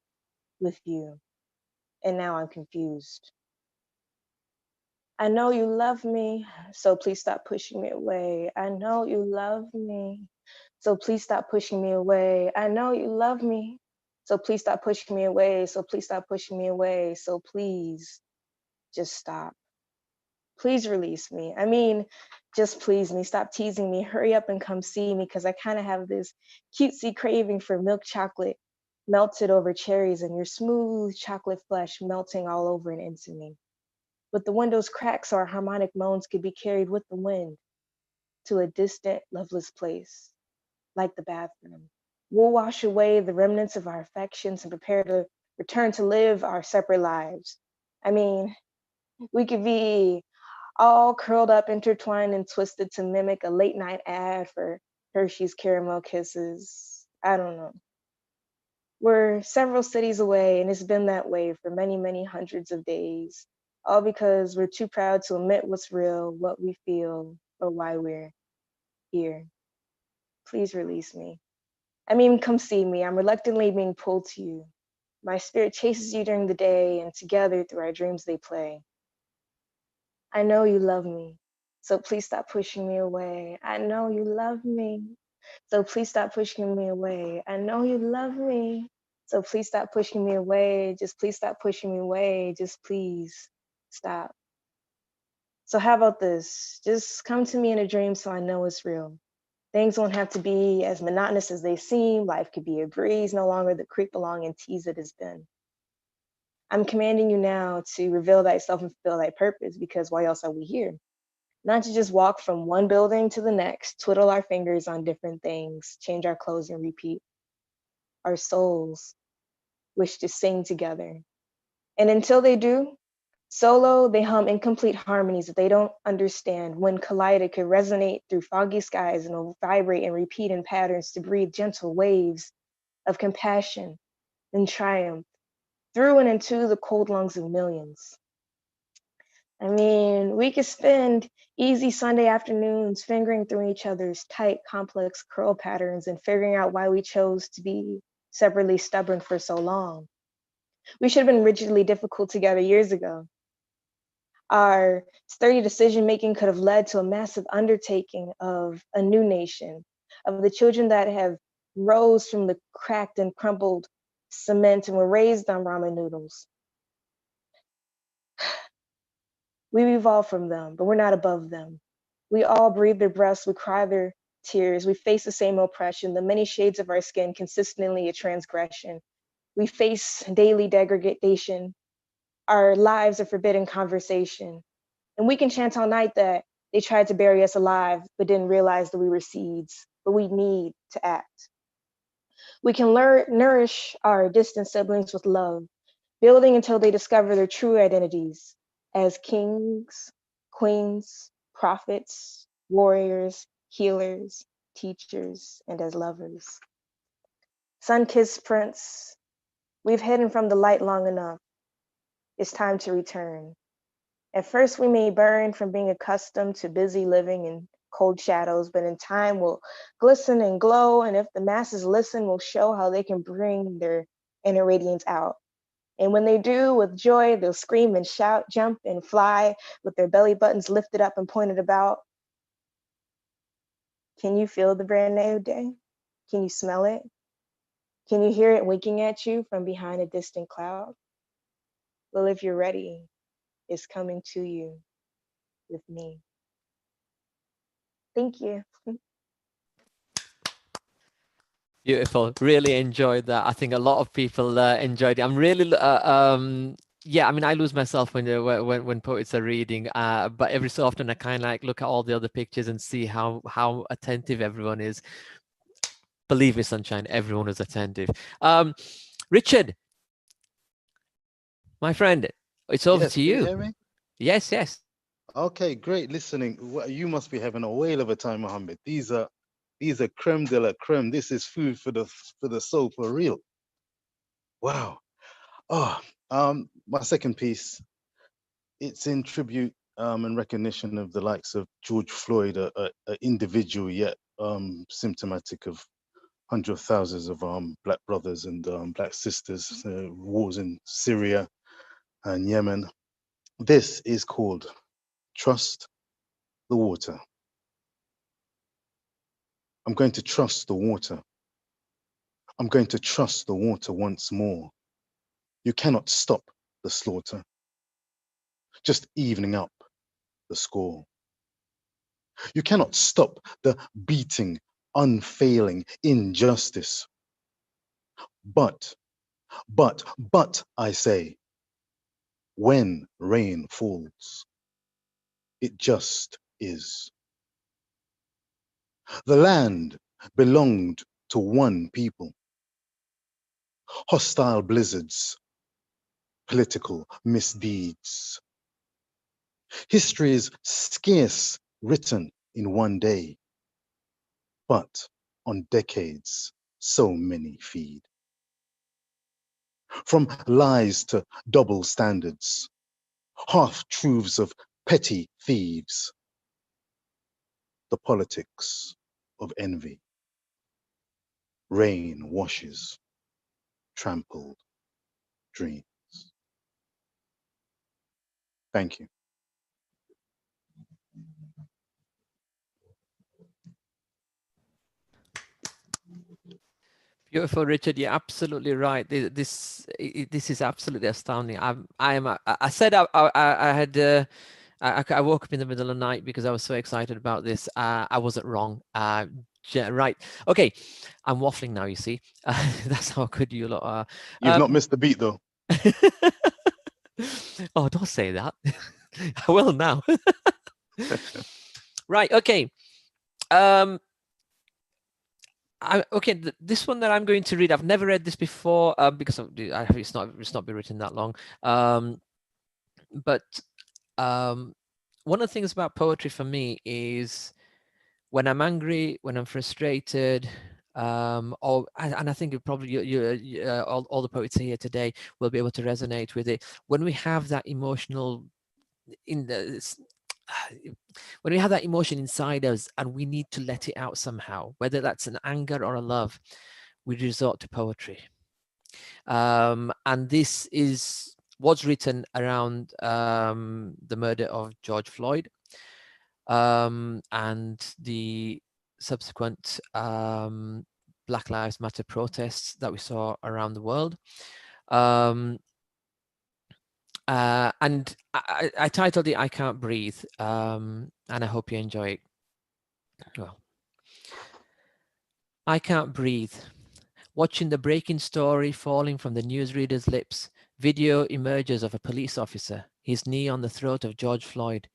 with you. And now I'm confused. I know you love me, so please stop pushing me away. I know you love me, so please stop pushing me away. I know you love me, so please stop pushing me away. So please stop pushing me away. So please just stop. Please release me. I mean, just please me. Stop teasing me. Hurry up and come see me, because I kind of have this cutesy craving for milk chocolate melted over cherries and your smooth chocolate flesh melting all over and into me. With the windows cracked so our harmonic moans could be carried with the wind to a distant, loveless place, like the bathroom. We'll wash away the remnants of our affections and prepare to return to live our separate lives. I mean, we could be all curled up, intertwined, and twisted to mimic a late night ad for Hershey's Caramel Kisses. I don't know. We're several cities away, and it's been that way for many, many hundreds of days, all because we're too proud to admit what's real, what we feel, or why we're here. Please release me. I mean, come see me. I'm reluctantly being pulled to you. My spirit chases you during the day, and together through our dreams they play. I know you love me, so please stop pushing me away. I know you love me, so please stop pushing me away. I know you love me, so please stop pushing me away. Just please stop pushing me away. Just please stop. So how about this? Just come to me in a dream so I know it's real. Things won't have to be as monotonous as they seem. Life could be a breeze, no longer the creep along and tease it has been. I'm commanding you now to reveal thyself and fulfill thy purpose, because why else are we here? Not to just walk from one building to the next, twiddle our fingers on different things, change our clothes and repeat. Our souls wish to sing together. And until they do, solo, they hum incomplete harmonies that they don't understand. When collided, could resonate through foggy skies and will vibrate and repeat in patterns to breathe gentle waves of compassion and triumph through and into the cold lungs of millions. I mean, we could spend easy Sunday afternoons fingering through each other's tight, complex curl patterns and figuring out why we chose to be separately stubborn for so long. We should have been rigidly difficult together years ago. Our sturdy decision-making could have led to a massive undertaking of a new nation, of the children that have rose from the cracked and crumbled cement and were raised on ramen noodles. We evolved from them, but we're not above them. We all breathe their breaths, we cry their tears, we face the same oppression, the many shades of our skin, consistently a transgression. We face daily degradation. Our lives are forbidden conversation. And we can chant all night that they tried to bury us alive, but didn't realize that we were seeds, but we need to act. We can nourish our distant siblings with love, building until they discover their true identities as kings, queens, prophets, warriors, healers, teachers, and as lovers. Sun-kissed prince, we've hidden from the light long enough. It's time to return. At first, we may burn from being accustomed to busy living in cold shadows, but in time we'll glisten and glow, and if the masses listen, we'll show how they can bring their inner radiance out. And when they do, with joy, they'll scream and shout, jump and fly with their belly buttons lifted up and pointed about. Can you feel the brand new day? Can you smell it? Can you hear it winking at you from behind a distant cloud? Well, if you're ready, it's coming to you. with me. Thank you. Beautiful. Really enjoyed that. I think a lot of people enjoyed it. I'm really, yeah. I mean, I lose myself when poets are reading. But every so often, I kind of like look at all the other pictures and see how attentive everyone is. Believe me, Sunshine, everyone is attentive. Richard, my friend, it's over Yes, to can you you. hear me? Yes, yes. Okay, great listening. You must be having a whale of a time, Mohammed. These are creme de la creme. This is food for the soul, for real. Wow. Oh, my second piece, it's in tribute and recognition of the likes of George Floyd, a individual yet symptomatic of hundreds of thousands of black brothers and black sisters, wars in Syria and Yemen. This is called Trust the Water. I'm going to trust the water. I'm going to trust the water once more. You cannot stop the slaughter, just evening up the score. You cannot stop the beating, unfailing injustice. But, I say, when rain falls, it just is. The land belonged to one people. Hostile blizzards, political misdeeds. History is scarce written in one day, but on decades, so many feed. From lies to double standards, half-truths of petty thieves, the politics of envy. Rain washes trampled dreams. Thank you. Beautiful, Richard. You're absolutely right. This is absolutely astounding. I said I had I woke up in the middle of the night because I was so excited about this. I wasn't wrong. Right. Okay. I'm waffling now, you see. That's how good you lot are. You've not missed the beat though. Oh, don't say that. I will now. Right. Okay. Okay, this one that I'm going to read, I've never read this before because it's not been written that long. But one of the things about poetry for me is when I'm angry, when I'm frustrated, and I think all the poets here today will be able to resonate with it. When we have that emotional when we have that emotion inside us and we need to let it out somehow, whether that's an anger or a love, we resort to poetry. And this was written around the murder of George Floyd and the subsequent Black Lives Matter protests that we saw around the world. And I titled it "I Can't Breathe," and I hope you enjoy it. Well, I can't breathe. Watching the breaking story falling from the newsreader's lips, video emerges of a police officer, his knee on the throat of George Floyd,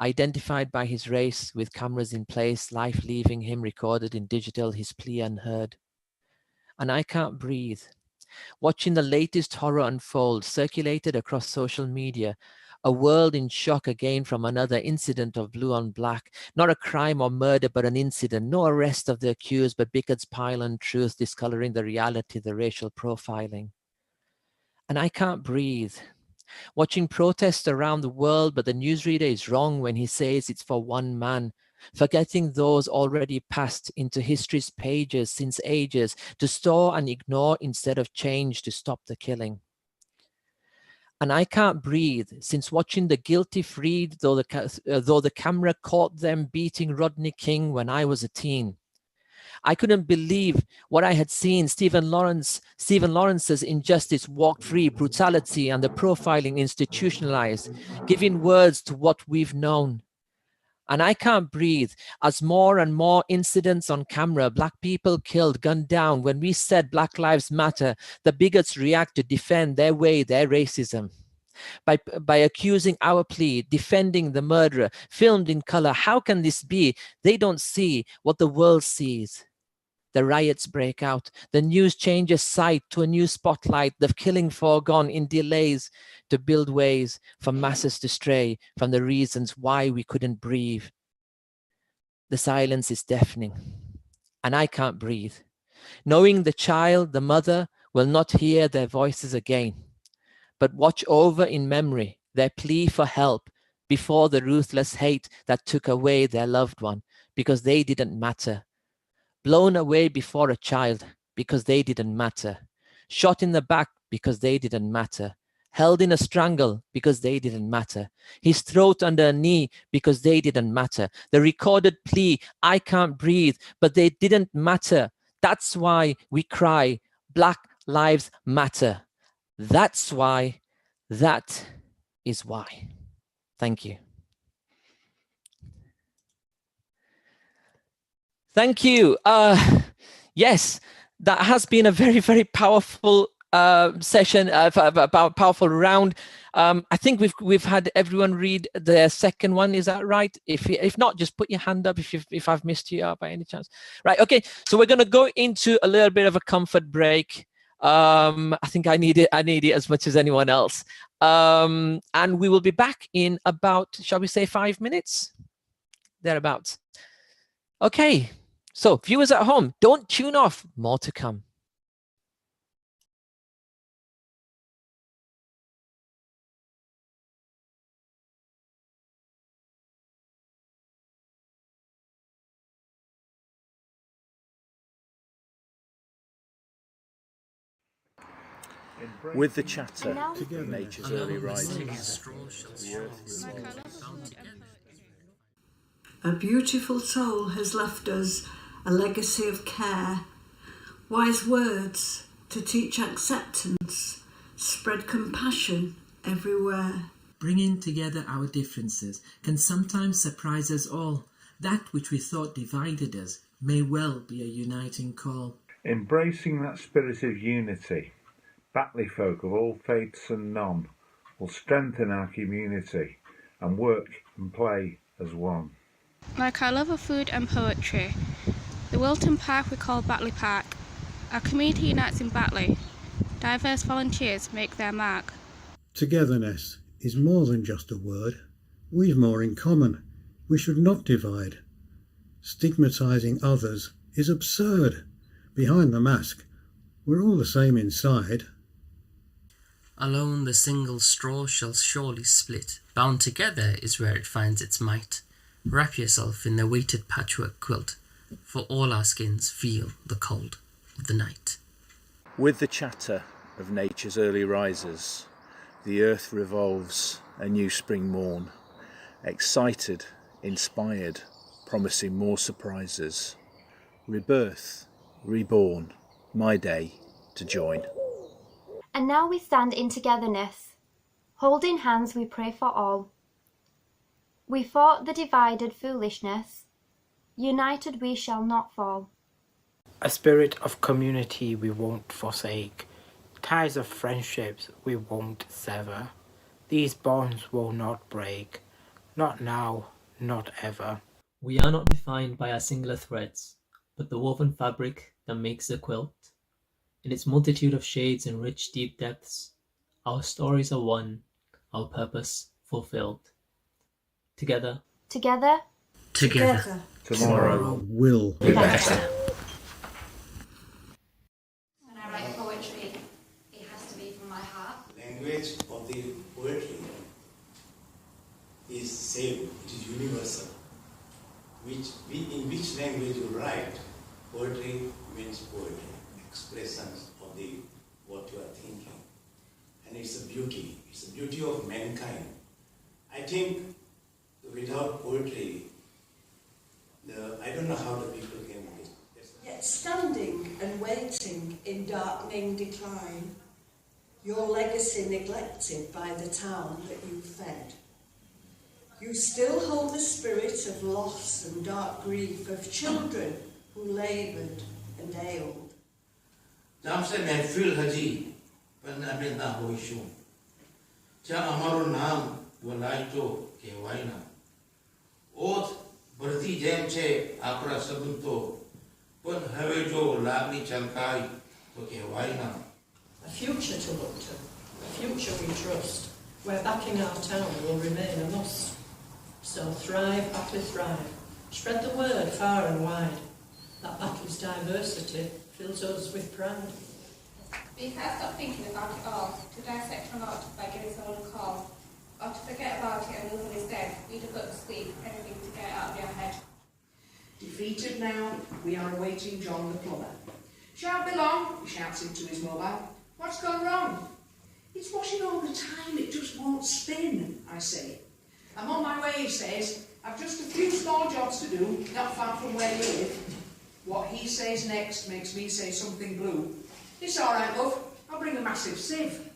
identified by his race with cameras in place, life leaving him recorded in digital, his plea unheard. And I can't breathe. Watching the latest horror unfold, circulated across social media, a world in shock again from another incident of blue on black, not a crime or murder, but an incident, no arrest of the accused, but Bickett's pile on truth, discoloring the reality, the racial profiling. And I can't breathe. Watching protests around the world, but the newsreader is wrong when he says it's for one man, forgetting those already passed into history's pages since ages, to store and ignore instead of change to stop the killing. And I can't breathe since watching the guilty freed, though the camera caught them beating Rodney King when I was a teen. I couldn't believe what I had seen. Stephen Lawrence's injustice walked free, brutality and the profiling institutionalized, giving words to what we've known. And I can't breathe as more and more incidents on camera, Black people killed, gunned down. When we said Black Lives Matter, the bigots react to defend their way, their racism. By accusing our plea, defending the murderer, filmed in color. How can this be? They don't see what the world sees. The riots break out. The news changes sight to a new spotlight. The killing foregone in delays to build ways for masses to stray from the reasons why we couldn't breathe. The silence is deafening, and I can't breathe. Knowing the child, the mother, will not hear their voices again, but watch over in memory their plea for help before the ruthless hate that took away their loved one because they didn't matter. Blown away before a child because they didn't matter. Shot in the back because they didn't matter. Held in a strangle because they didn't matter. His throat under a knee because they didn't matter. The recorded plea, I can't breathe, but they didn't matter. That's why we cry, Black Lives Matter. That's why, that is why. Thank you. Thank you. Yes, that has been a very, very powerful session, about powerful round. I think we've had everyone read the second one. Is that right? If not, just put your hand up if I've missed you out by any chance. Right. Okay. So we're going to go into a little bit of a comfort break. I think I need it as much as anyone else. And we will be back in about, shall we say, 5 minutes? Thereabouts. Okay. So viewers at home, don't tune off. More to come. With the chatter of nature's early risings. A beautiful soul has left us a legacy of care, wise words to teach acceptance, spread compassion everywhere. Bringing together our differences can sometimes surprise us all. That which we thought divided us may well be a uniting call. Embracing that spirit of unity, Batley folk of all faiths and none will strengthen our community and work and play as one. Like our love of food and poetry, the Wilton Park we call Batley Park. Our community unites in Batley. Diverse volunteers make their mark. Togetherness is more than just a word. We've more in common. We should not divide. Stigmatising others is absurd. Behind the mask, we're all the same inside. Alone the single straw shall surely split. Bound together is where it finds its might. Wrap yourself in the weighted patchwork quilt, for all our skins feel the cold of the night. With the chatter of nature's early risers, the earth revolves a new spring morn. Excited, inspired, promising more surprises. Rebirth, reborn, my day to join. And now we stand in togetherness. Holding hands we pray for all. We fought the divided foolishness. United we shall not fall. A spirit of community we won't forsake. Ties of friendships we won't sever. These bonds will not break. Not now, not ever. We are not defined by our singular threads, but the woven fabric that makes the quilt. In its multitude of shades and rich deep depths, our stories are one, our purpose fulfilled. Together. Together. Together. Tomorrow will be better. When I write poetry, it has to be from my heart. Language of the poetry is same, it is universal. In which language you write, poetry means poetry, expressions of what you are thinking. And it's a beauty of mankind. I think without poetry, I don't know how the people can do it. Yet standing and waiting in darkening decline, your legacy neglected by the town that you fed. You still hold the spirit of loss and dark grief of children who laboured and ailed. Jamse महफिल हजी पन्ना में ना होइशू चा हमारो नाम वलाई तो कहवाई ना ओत बढ़ती जेम छे आपरा सबन तो पन हवे जो लागनी चलकाई तो कहवाई ना. A future to look to, a future we trust, where backing our town will remain a must. So thrive, Batley thrive, spread the word far and wide, that Batley's diversity fills us with pride. We can't stop thinking about it all, to dissect or not by giving someone a call, or to forget about it and move on instead. Read a book, sleep, anything to get it out of your head. Defeated now, we are awaiting John the plumber. Shan't be long, he shouts into his mobile. What's gone wrong? It's washing all the time, it just won't spin, I say. I'm on my way, he says. I've just a few small jobs to do, not far from where you live. What he says next makes me say something blue. It's all right, love. I'll bring a massive sieve.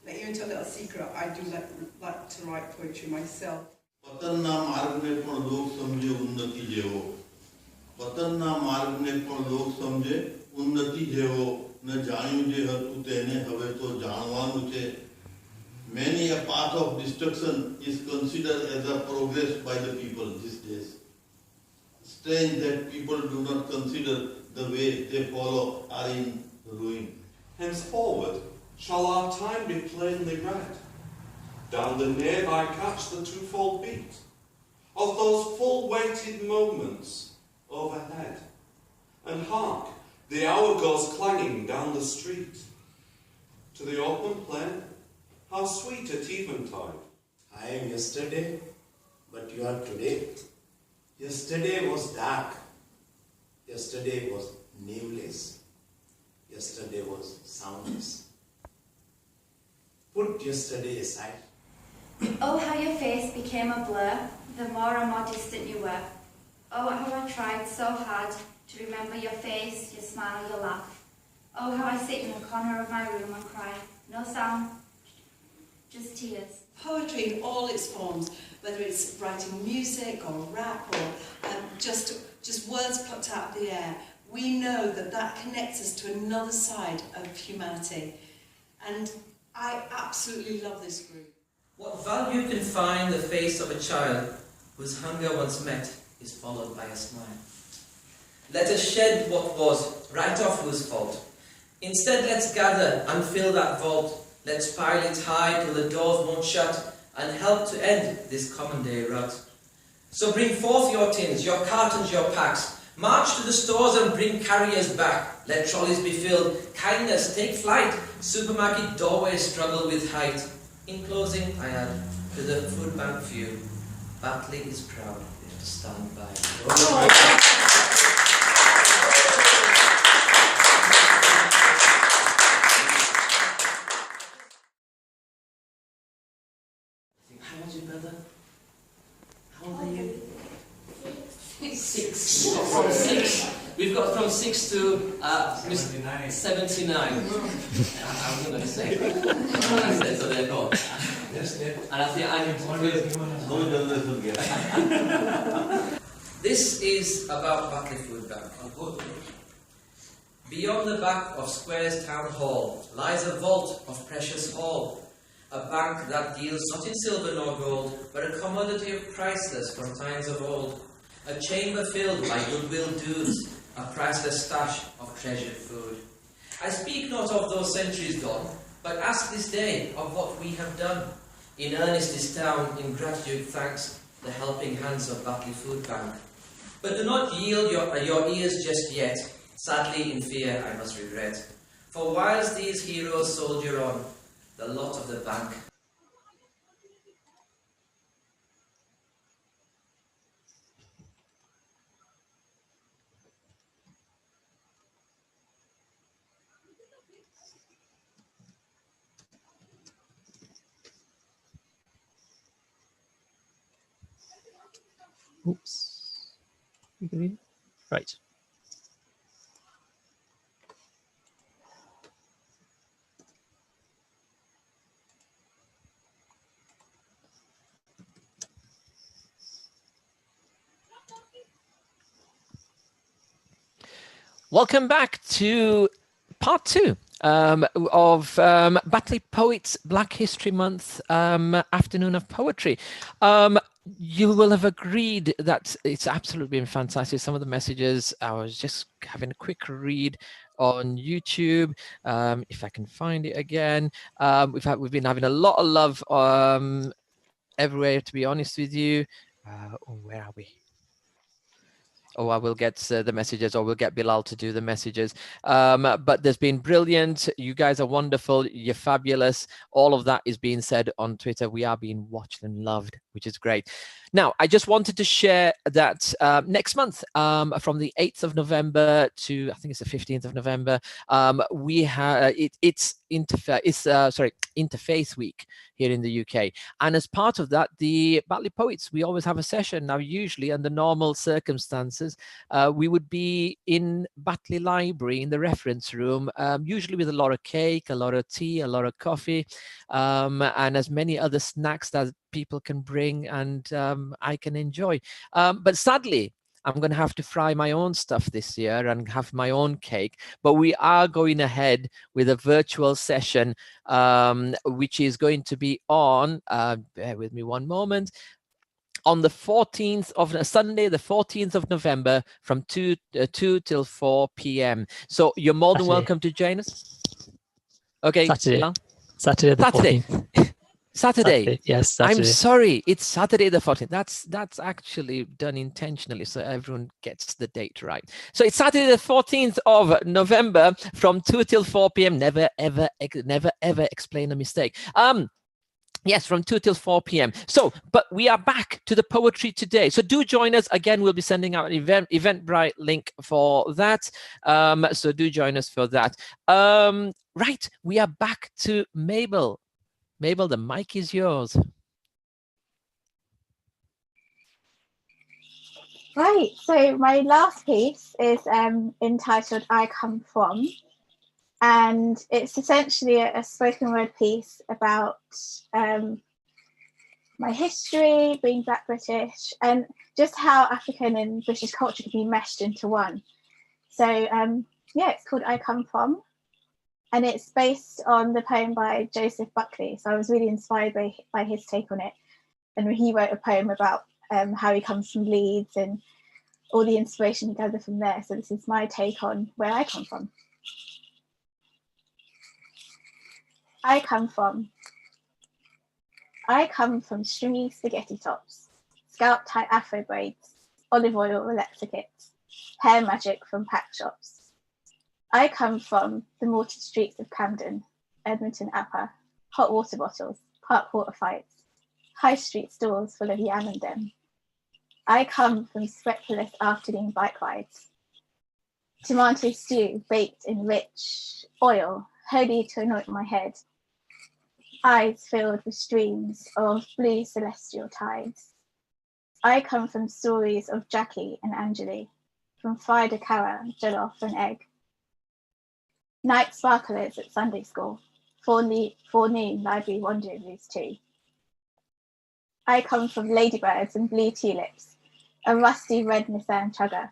Let you into a little secret. I do like to write poetry myself. पतन ना मार्ग ने पण लोग समझे उन्नति जेवो पतन ना मार्ग ने पण लोग समझे उन्नति जेवो न जाण्यु जे हतु तेने हवे तो जाणवानु छे. Many a path of destruction is considered as a progress by the people these days. Strange that people do not consider the way they follow are in ruin. Henceforward shall our time be plainly read. Down the nearby catch the twofold beat of those full-weighted moments overhead. And hark, the hour goes clanging down the street. To the open plain, how sweet at eventide. I am yesterday, but you are today. Yesterday was dark. Yesterday was nameless. Yesterday was soundless. Put yesterday aside. Oh, how your face became a blur, the more and more distant you were. Oh, how I tried so hard to remember your face, your smile, your laugh. Oh, how I sit in the corner of my room and cry. No sound, just tears. Poetry in all its forms, whether it's writing music or rap or just words plucked out of the air, we know that that connects us to another side of humanity. And I absolutely love this group. What value can find the face of a child whose hunger once met is followed by a smile? Let us shed what was, right off whose fault. Instead, let's gather and fill that vault. Let's pile it high till the doors won't shut and help to end this common day rut. So bring forth your tins, your cartons, your packs. March to the stores and bring carriers back. Let trolleys be filled. Kindness, take flight. Supermarket doorways struggle with height. In closing, I add, to the food bank few, Batley is proud to stand by. How old's your brother? How old are you? 6. We've got from 6 to 79. I was going to say. So therefore. And I think I need to This is about Batley Food Bank. Beyond the back of Square's Town Hall lies a vault of precious ore. A bank that deals not in silver nor gold, but a commodity of priceless from times of old. A chamber filled by goodwill dues, a priceless stash of treasured food. I speak not of those centuries gone, but ask this day of what we have done. In earnest is town, in gratitude thanks, the helping hands of Batley Food Bank. But do not yield your ears just yet, sadly in fear I must regret. For whilst these heroes soldier on, the lot of the bank Oops. You can read it? Right. Welcome back to part 2 of Batley Poets Black History Month Afternoon of Poetry. You will have agreed that it's absolutely been fantastic. Some of the messages, I was just having a quick read on YouTube. If I can find it again, we've been having a lot of love everywhere, to be honest with you. Where are we? Oh, I will get the messages, or we'll get Bilal to do the messages. But there's been brilliant. You guys are wonderful. You're fabulous. All of that is being said on Twitter. We are being watched and loved, which is great. Now, I just wanted to share that next month, from the 8th of November to, I think it's the 15th of November, we have it's Interfaith Week here in the UK. And as part of that, the Batley Poets, we always have a session. Now, usually under normal circumstances, we would be in Batley Library in the reference room, usually with a lot of cake, a lot of tea, a lot of coffee, and as many other snacks that people can bring and I can enjoy. But sadly, I'm going to have to fry my own stuff this year and have my own cake. But we are going ahead with a virtual session, which is going to be on, bear with me one moment, on the 14th of Sunday, the 14th of November, from 2 till 4 p.m. So you're more than welcome to join us. Okay, Saturday the 14th. Saturday. Yes, Saturday. I'm sorry, it's Saturday the 14th. That's actually done intentionally, so everyone gets the date right. So it's Saturday the 14th of November from 2 till 4 p.m. Never ever explain a mistake. Yes, from 2 till 4 p.m. So, but we are back to the poetry today. So do join us. Again, we'll be sending out an Eventbrite link for that. So do join us for that. Right, we are back to Mabel. Mabel, the mic is yours. Right, so my last piece is entitled I Come From, and it's essentially a spoken word piece about my history, being Black British, and just how African and British culture can be meshed into one. So yeah, it's called I Come From, and it's based on the poem by Joseph Buckley. So I was really inspired by his take on it. And he wrote a poem about how he comes from Leeds and all the inspiration he gathered from there. So this is my take on where I come from. I come from stringy spaghetti tops, scalp-tight afro braids, olive oil Alexa kits, hair magic from pack shops. I come from the mortared streets of Camden, Edmonton Upper, hot water bottles, park water fights, high street stores full of yam and dem. I come from sweatless afternoon bike rides, tomato stew baked in rich oil, holy to anoint my head, eyes filled with streams of blue celestial tides. I come from stories of Jackie and Angeli, from fried akara, jollof and egg. Night sparklers at Sunday school, forenoon library rendezvous too. I come from ladybirds and blue tulips, a rusty red Nissan chugger,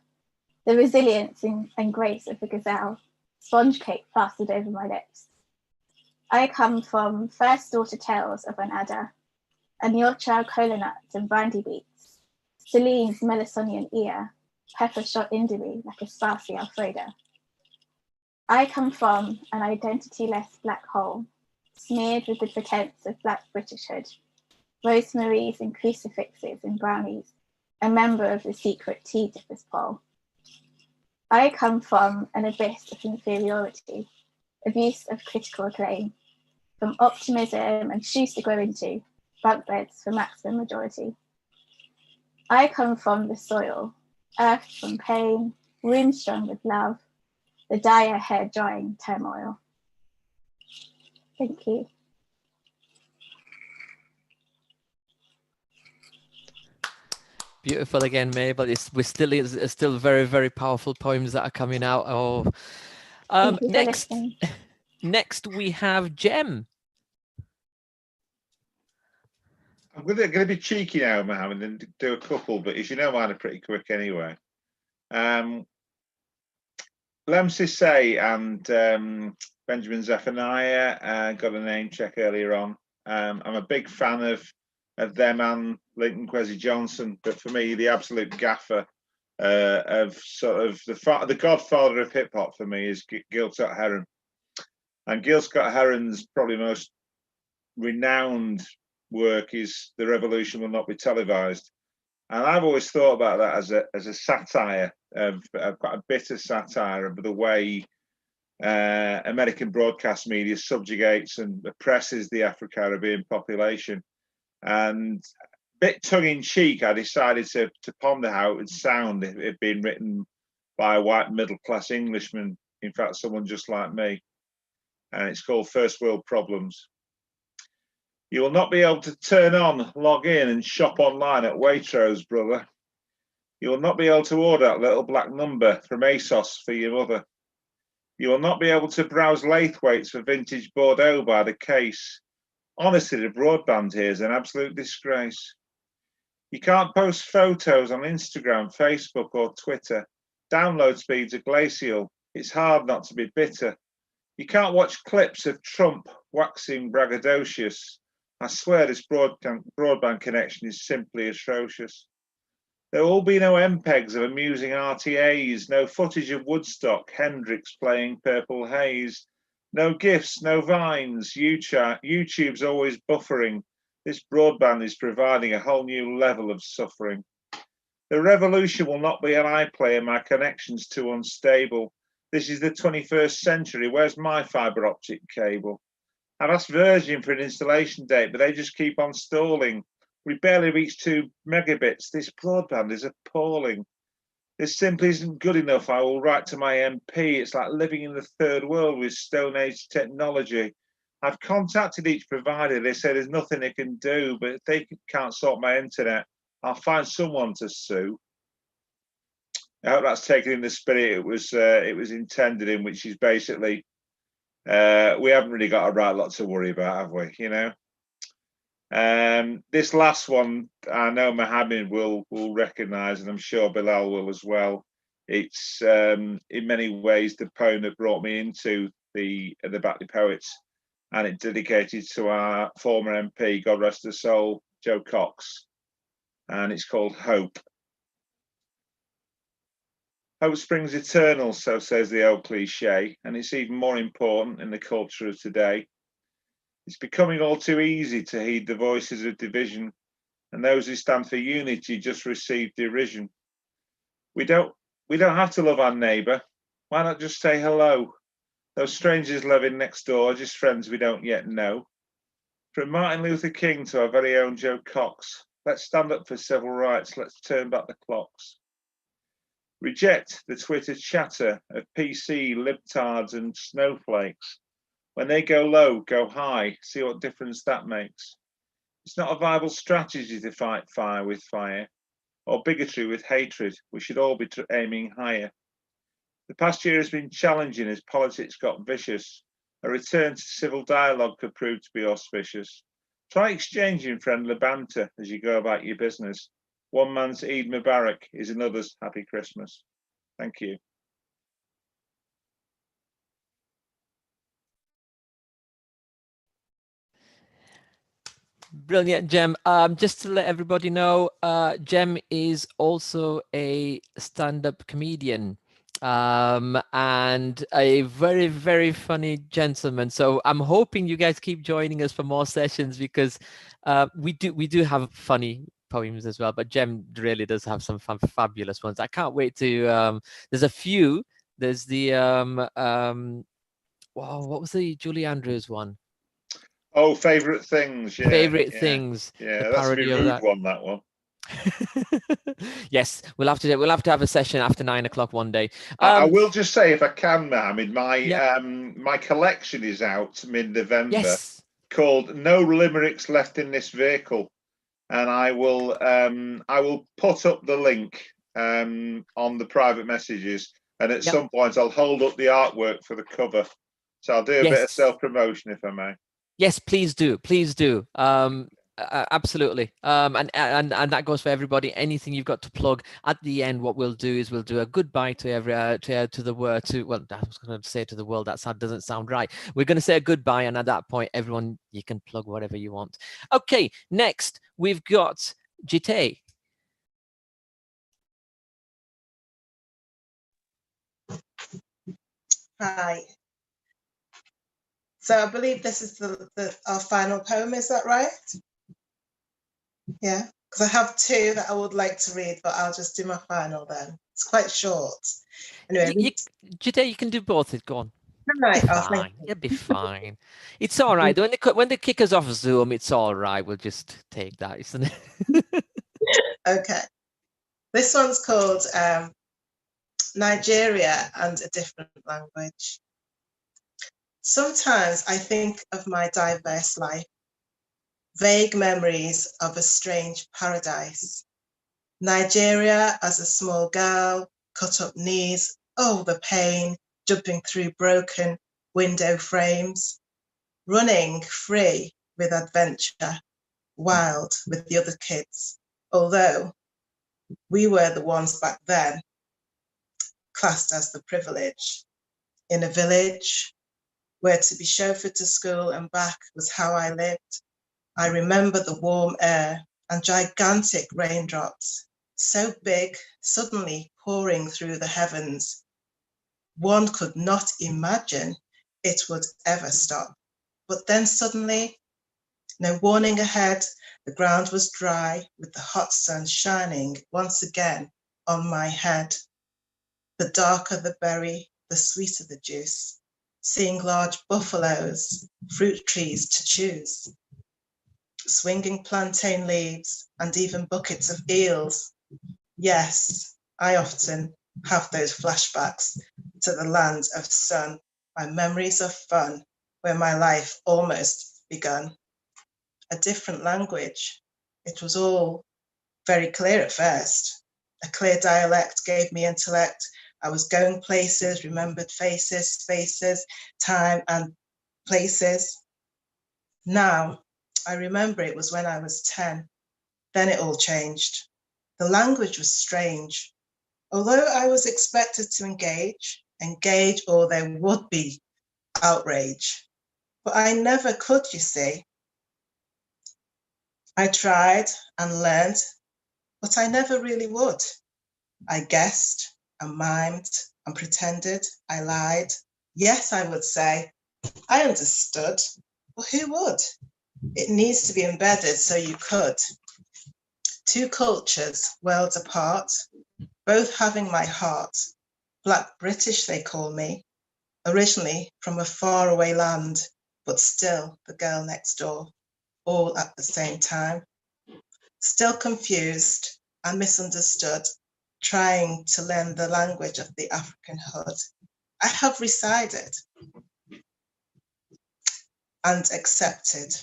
the resilience and grace of the gazelle, sponge cake plastered over my lips. I come from first daughter tales of an adder, and Yorkshire cola nuts and brandy beets, Celine's Melisonian ear, pepper shot Indomie like a spicy Alfredo. I come from an identity-less black hole, smeared with the pretense of Black Britishhood, rosemaries and crucifixes and brownies, a member of the secret tea dippers poll. I come from an abyss of inferiority, abuse of critical acclaim, from optimism and shoes to grow into, bunk beds for maximum majority. I come from the soil, earth from pain, womb strung with love, the dire hair drying turmoil. Thank you. Beautiful again, Mabel. It's still very, very powerful poems that are coming out. Oh, next we have Jem. I'm going to be cheeky now, Mohammed, and do a couple, but as you know, mine are pretty quick anyway. Lemsey Say and Benjamin Zephaniah got a name check earlier on. I'm a big fan of them and Lincoln Kwesi Johnson, but for me, the absolute gaffer of sort of the godfather of hip hop for me is Gil Scott Heron. And Gil Scott Heron's probably most renowned work is "The Revolution Will Not Be Televised," and I've always thought about that as a satire, of quite a bitter satire of the way American broadcast media subjugates and oppresses the Afro-Caribbean population. And a bit tongue-in-cheek, I decided to ponder how it would sound if it had been written by a white middle-class Englishman, in fact, someone just like me. And it's called First World Problems. You will not be able to turn on, log in, and shop online at Waitrose, brother. You will not be able to order that little black number from ASOS for your mother. You will not be able to browse Laithwaites for vintage Bordeaux by the case. Honestly, the broadband here is an absolute disgrace. You can't post photos on Instagram, Facebook, or Twitter. Download speeds are glacial. It's hard not to be bitter. You can't watch clips of Trump waxing braggadocious. I swear this broadband connection is simply atrocious. There will be no MPEGs of amusing RTAs, no footage of Woodstock, Hendrix playing Purple Haze, no GIFs, no Vines, YouTube's always buffering. This broadband is providing a whole new level of suffering. The revolution will not be an iPlayer, my connection's too unstable. This is the 21st century, where's my fibre optic cable? I've asked Virgin for an installation date, but they just keep on stalling. We barely reach 2 megabits. This broadband is appalling. This simply isn't good enough. I will write to my MP. It's like living in the third world with Stone Age technology. I've contacted each provider. They say there's nothing they can do, but if they can't sort my internet, I'll find someone to sue. I hope that's taken in the spirit it was intended in, which is basically we haven't really got a right lot to worry about, have we? You know. This last one, I know Mohammed will recognise, and I'm sure Bilal will as well. It's in many ways the poem that brought me into the Batley Poets, and it's dedicated to our former MP, God rest her soul, Joe Cox, and it's called Hope. Hope springs eternal, so says the old cliche, and it's even more important in the culture of today. It's becoming all too easy to heed the voices of division, and those who stand for unity just receive derision. We don't have to love our neighbour. Why not just say hello? Those strangers living next door, just friends we don't yet know. From Martin Luther King to our very own Joe Cox, let's stand up for civil rights. Let's turn back the clocks. Reject the Twitter chatter of PC, libtards and snowflakes. When they go low, go high. See what difference that makes. It's not a viable strategy to fight fire with fire or bigotry with hatred. We should all be aiming higher. The past year has been challenging as politics got vicious. A return to civil dialogue could prove to be auspicious. Try exchanging friendly banter as you go about your business. One man's Eid Mubarak is another's Happy Christmas. Thank you. Brilliant, Jem. Just to let everybody know, Jem is also a stand-up comedian and a very, very funny gentleman. So I'm hoping you guys keep joining us for more sessions because we do have funny poems as well, but Jem really does have some fabulous ones. I can't wait to there's a few. There's the wow, what was the Julie Andrews one? Oh, favourite things. Yeah, favorite things. Yeah, that's a bit rude one. That one. Yes, we'll have to have a session after 9 o'clock one day. I will just say, if I can, Mohammed, my yep. My collection is out mid-November, yes. called "No Limericks Left in This Vehicle," and I will put up the link on the private messages, and at some point I'll hold up the artwork for the cover. So I'll do a bit of self-promotion, if I may. Yes, please do. Please do. Absolutely. And that goes for everybody. Anything you've got to plug at the end, what we'll do is we'll do a goodbye to every to the word to, well, I was going to say to the world. That doesn't sound right. We're going to say a goodbye, and at that point, everyone, you can plug whatever you want. Okay, next we've got Jite. Hi. So I believe this is our final poem, is that right? Yeah, because I have two that I would like to read, but I'll just do my final then. It's quite short. Anyway, Jite, you can do both. Go on. Right. Be fine. You'll be fine. It's all right. When they kick us off Zoom, it's all right. We'll just take that, isn't it? Okay. This one's called Nigeria and a Different Language. Sometimes I think of my diverse life, vague memories of a strange paradise. Nigeria as a small girl, cut up knees, oh, the pain, jumping through broken window frames, running free with adventure, wild with the other kids, although we were the ones back then classed as the privilege. In a village where to be chauffeured to school and back was how I lived. I remember the warm air and gigantic raindrops, so big, suddenly pouring through the heavens. One could not imagine it would ever stop. But then suddenly, no warning ahead, the ground was dry with the hot sun shining once again on my head. The darker the berry, the sweeter the juice. Seeing large buffaloes, fruit trees to choose, swinging plantain leaves, and even buckets of eels. Yes, I often have those flashbacks to the land of sun, my memories of fun, where my life almost begun. A different language. It was all very clear at first. A clear dialect gave me intellect. I was going places, remembered faces, spaces, time and places. Now, I remember it was when I was 10. Then it all changed. The language was strange. Although I was expected to engage, or there would be outrage. But I never could, you see. I tried and learned, but I never really would. I guessed and mimed and pretended I lied. Yes, I would say, I understood, but who would? It needs to be embedded so you could. Two cultures, worlds apart, both having my heart. Black British, they call me, originally from a faraway land, but still the girl next door, all at the same time. Still confused and misunderstood, trying to learn the language of the African hood. I have resided and accepted.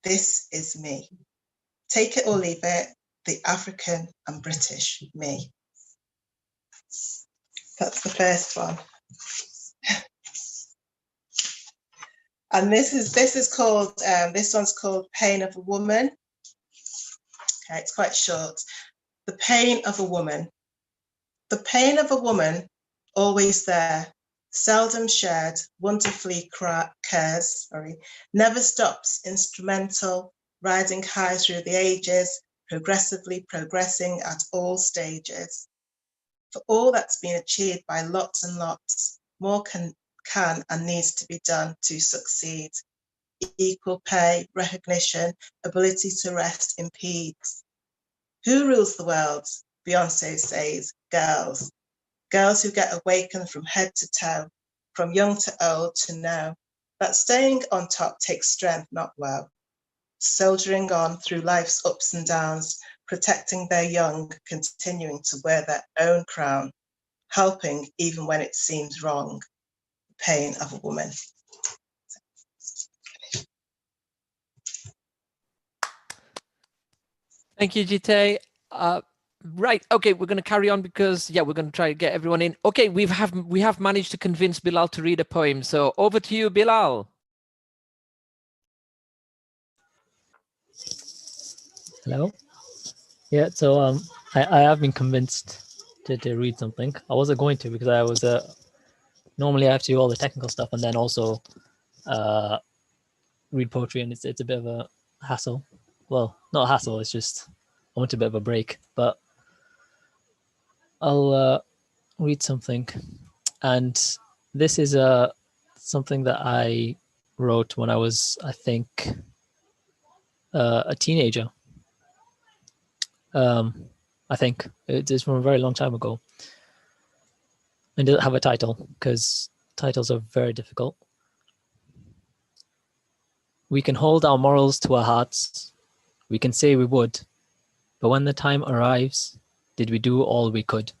This is me. Take it or leave it, the African and British me. That's the first one. And this one's called Pain of a Woman. Okay, it's quite short. The pain of a woman. The pain of a woman, always there, seldom shared, wonderfully cares, never stops, instrumental, riding high through the ages, progressively progressing at all stages. For all that's been achieved by lots and lots, more can and needs to be done to succeed. Equal pay, recognition, ability to rest impedes. Who rules the world? Beyonce says, girls. Girls who get awakened from head to toe, from young to old to know that staying on top takes strength, not woe. Soldiering on through life's ups and downs, protecting their young, continuing to wear their own crown, helping even when it seems wrong. The pain of a woman. Thank you, Jite. Right. Okay, we're going to carry on because we're going to try to get everyone in. Okay, we have managed to convince Bilal to read a poem. So over to you, Bilal. Hello. Yeah. So I have been convinced to read something. I wasn't going to because I was normally I have to do all the technical stuff and then also read poetry, and it's a bit of a hassle. Well, not a hassle. It's just I want a bit of a break. But I'll read something, and this is something that I wrote when I was, I think, a teenager. I think it is from a very long time ago, and doesn't have a title because titles are very difficult. We can hold our morals to our hearts. We can say we would, but when the time arrives, did we do all we could?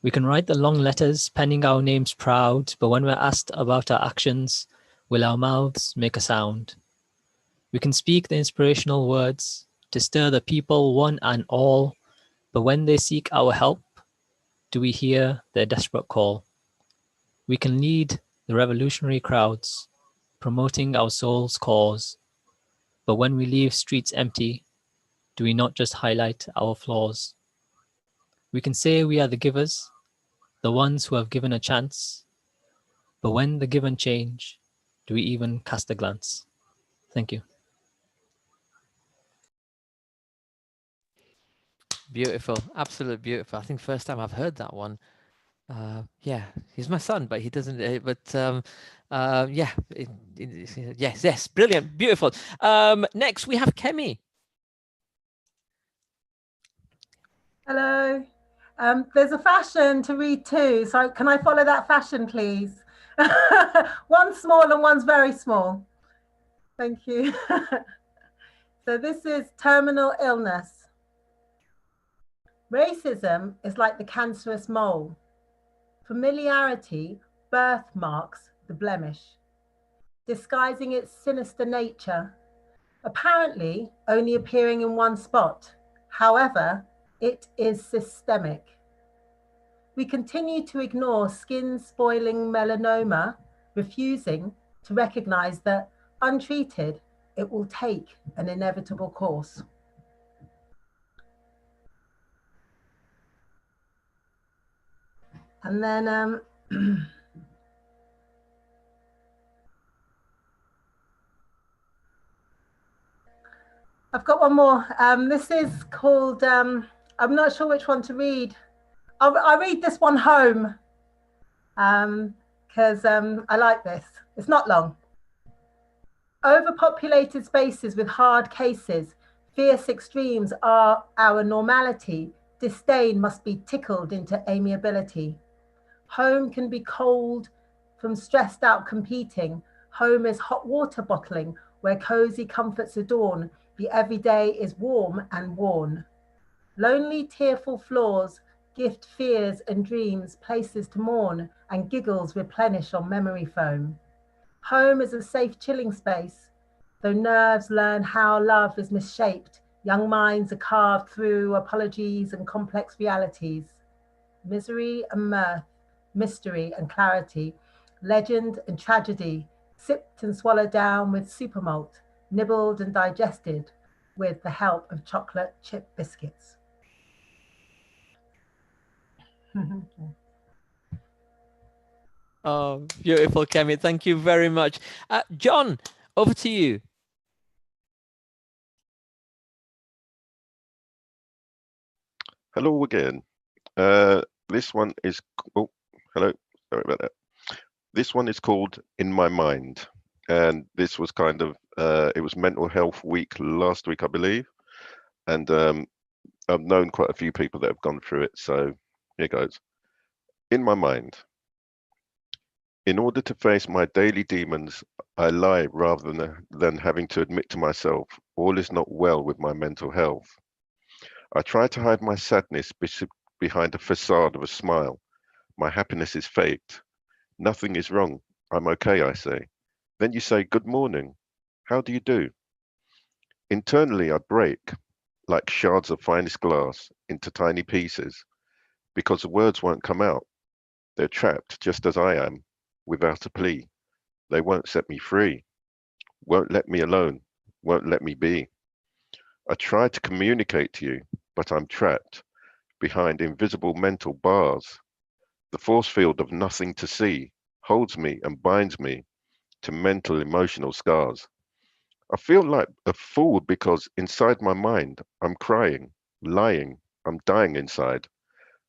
We can write the long letters, penning our names proud, but when we're asked about our actions, will our mouths make a sound? We can speak the inspirational words to stir the people one and all, but when they seek our help, do we hear their desperate call? We can lead the revolutionary crowds, promoting our soul's cause, but when we leave streets empty, do we not just highlight our flaws? We can say we are the givers, the ones who have given a chance, but when the given change, do we even cast a glance? Thank you. Beautiful, absolutely beautiful. I think first time I've heard that one. Yeah, he's my son, but he doesn't. Yeah, yes, brilliant, beautiful. Next we have Kemi. Hello. There's a fashion to read too, so can I follow that fashion, please? One's small and one's very small. Thank you. So this is terminal illness. Racism is like the cancerous mole. Familiarity birthmarks the blemish, disguising its sinister nature, apparently only appearing in one spot. However, it is systemic. We continue to ignore skin-spoiling melanoma, refusing to recognize that, untreated, it will take an inevitable course. And then I've got one more. This is called, I'm not sure which one to read. I'll read this one home because I like this. It's not long. Overpopulated spaces with hard cases, fierce extremes are our normality. Disdain must be tickled into amiability. Home can be cold from stressed out competing. Home is hot water bottling where cozy comforts adorn. The everyday is warm and worn. Lonely, tearful floors gift fears and dreams, places to mourn, and giggles replenish on memory foam. Home is a safe chilling space. Though nerves learn how love is misshaped, young minds are carved through apologies and complex realities. Misery and mirth, mystery and clarity, legend and tragedy, sipped and swallowed down with supermalt, nibbled and digested with the help of chocolate chip biscuits. Oh, beautiful, Kemi. Thank you very much. John, over to you. Hello again. This one is, oh, hello, sorry about that. This one is called In My Mind. And this was kind of, it was Mental Health Week last week, I believe. And I've known quite a few people that have gone through it. So here goes. In my mind. In order to face my daily demons, I lie rather than having to admit to myself, all is not well with my mental health. I try to hide my sadness behind a facade of a smile. My happiness is faked. Nothing is wrong. I'm okay, I say. Then you say, good morning. How do you do? Internally, I break, like shards of finest glass, into tiny pieces, because the words won't come out. They're trapped just as I am, without a plea. They won't set me free, won't let me alone, won't let me be. I try to communicate to you, but I'm trapped behind invisible mental bars. The force field of nothing to see holds me and binds me to mental emotional scars. I feel like a fool because inside my mind I'm crying, lying, I'm dying inside.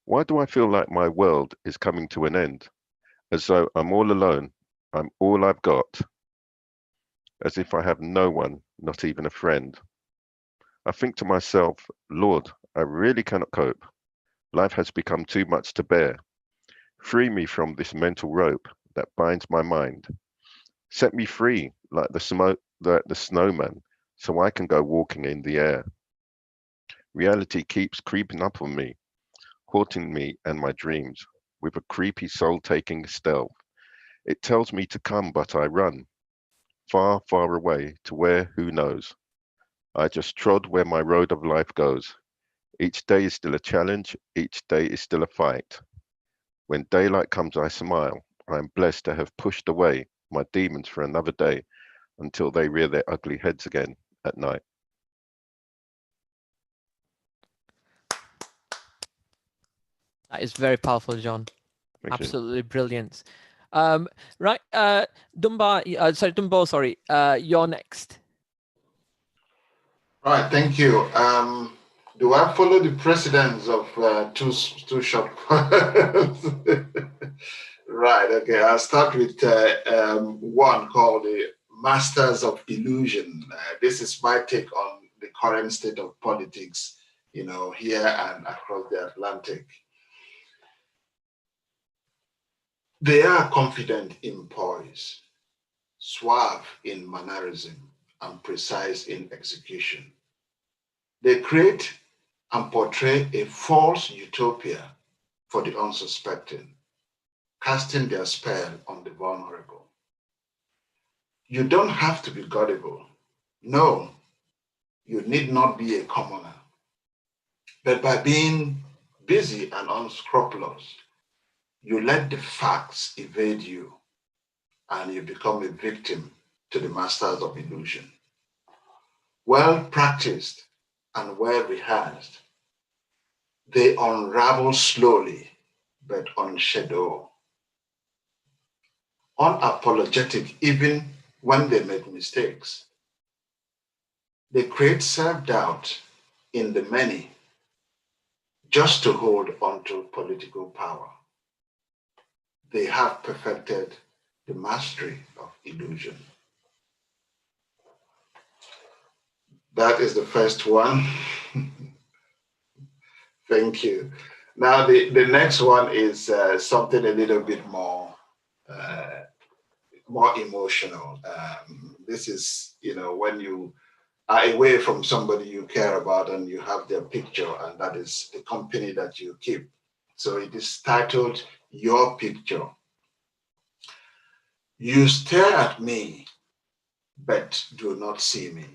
Why do I feel like my world is coming to an end? As though I'm all alone, I'm all I've got. As if I have no one, not even a friend. I think to myself, Lord, I really cannot cope. Life has become too much to bear. Free me from this mental rope that binds my mind. Set me free like the snowman, so I can go walking in the air. Reality keeps creeping up on me, haunting me and my dreams, with a creepy soul-taking stealth. It tells me to come, but I run, far, far away to where, who knows. I just trod where my road of life goes. Each day is still a challenge, each day is still a fight. When daylight comes, I smile. I am blessed to have pushed away my demons for another day until they rear their ugly heads again at night. That is very powerful, John. Thank Absolutely brilliant. Right, Dunbar, sorry, you're next. Right, thank you. Do I follow the precedents of two short poems? Right, okay, I'll start with one called the Masters of Illusion. This is my take on the current state of politics, you know, here and across the Atlantic. They are confident in poise, suave in mannerism, and precise in execution. They create and portray a false utopia for the unsuspecting, casting their spell on the vulnerable. You don't have to be gullible. No, you need not be a commoner. But by being busy and unscrupulous, you let the facts evade you and you become a victim to the masters of illusion. Well practiced and well rehearsed, they unravel slowly but unshadow. Unapologetic even when they make mistakes. They create self-doubt in the many just to hold onto political power. They have perfected the mastery of illusion. That is the first one. Thank you. Now the next one is something a little bit more emotional. This is, you know, when you are away from somebody you care about and you have their picture, and that is the company that you keep. So it is titled Your Picture. You stare at me, but do not see me.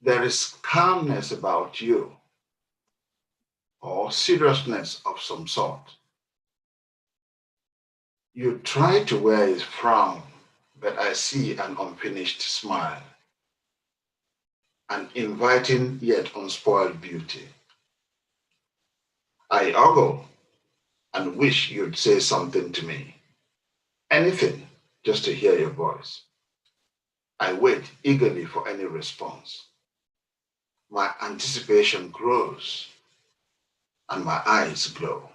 There is calmness about you, or seriousness of some sort. You try to wear a frown, but I see an unfinished smile, an inviting yet unspoiled beauty. I ogle and wish you'd say something to me. Anything, just to hear your voice. I wait eagerly for any response. My anticipation grows and my eyes glow.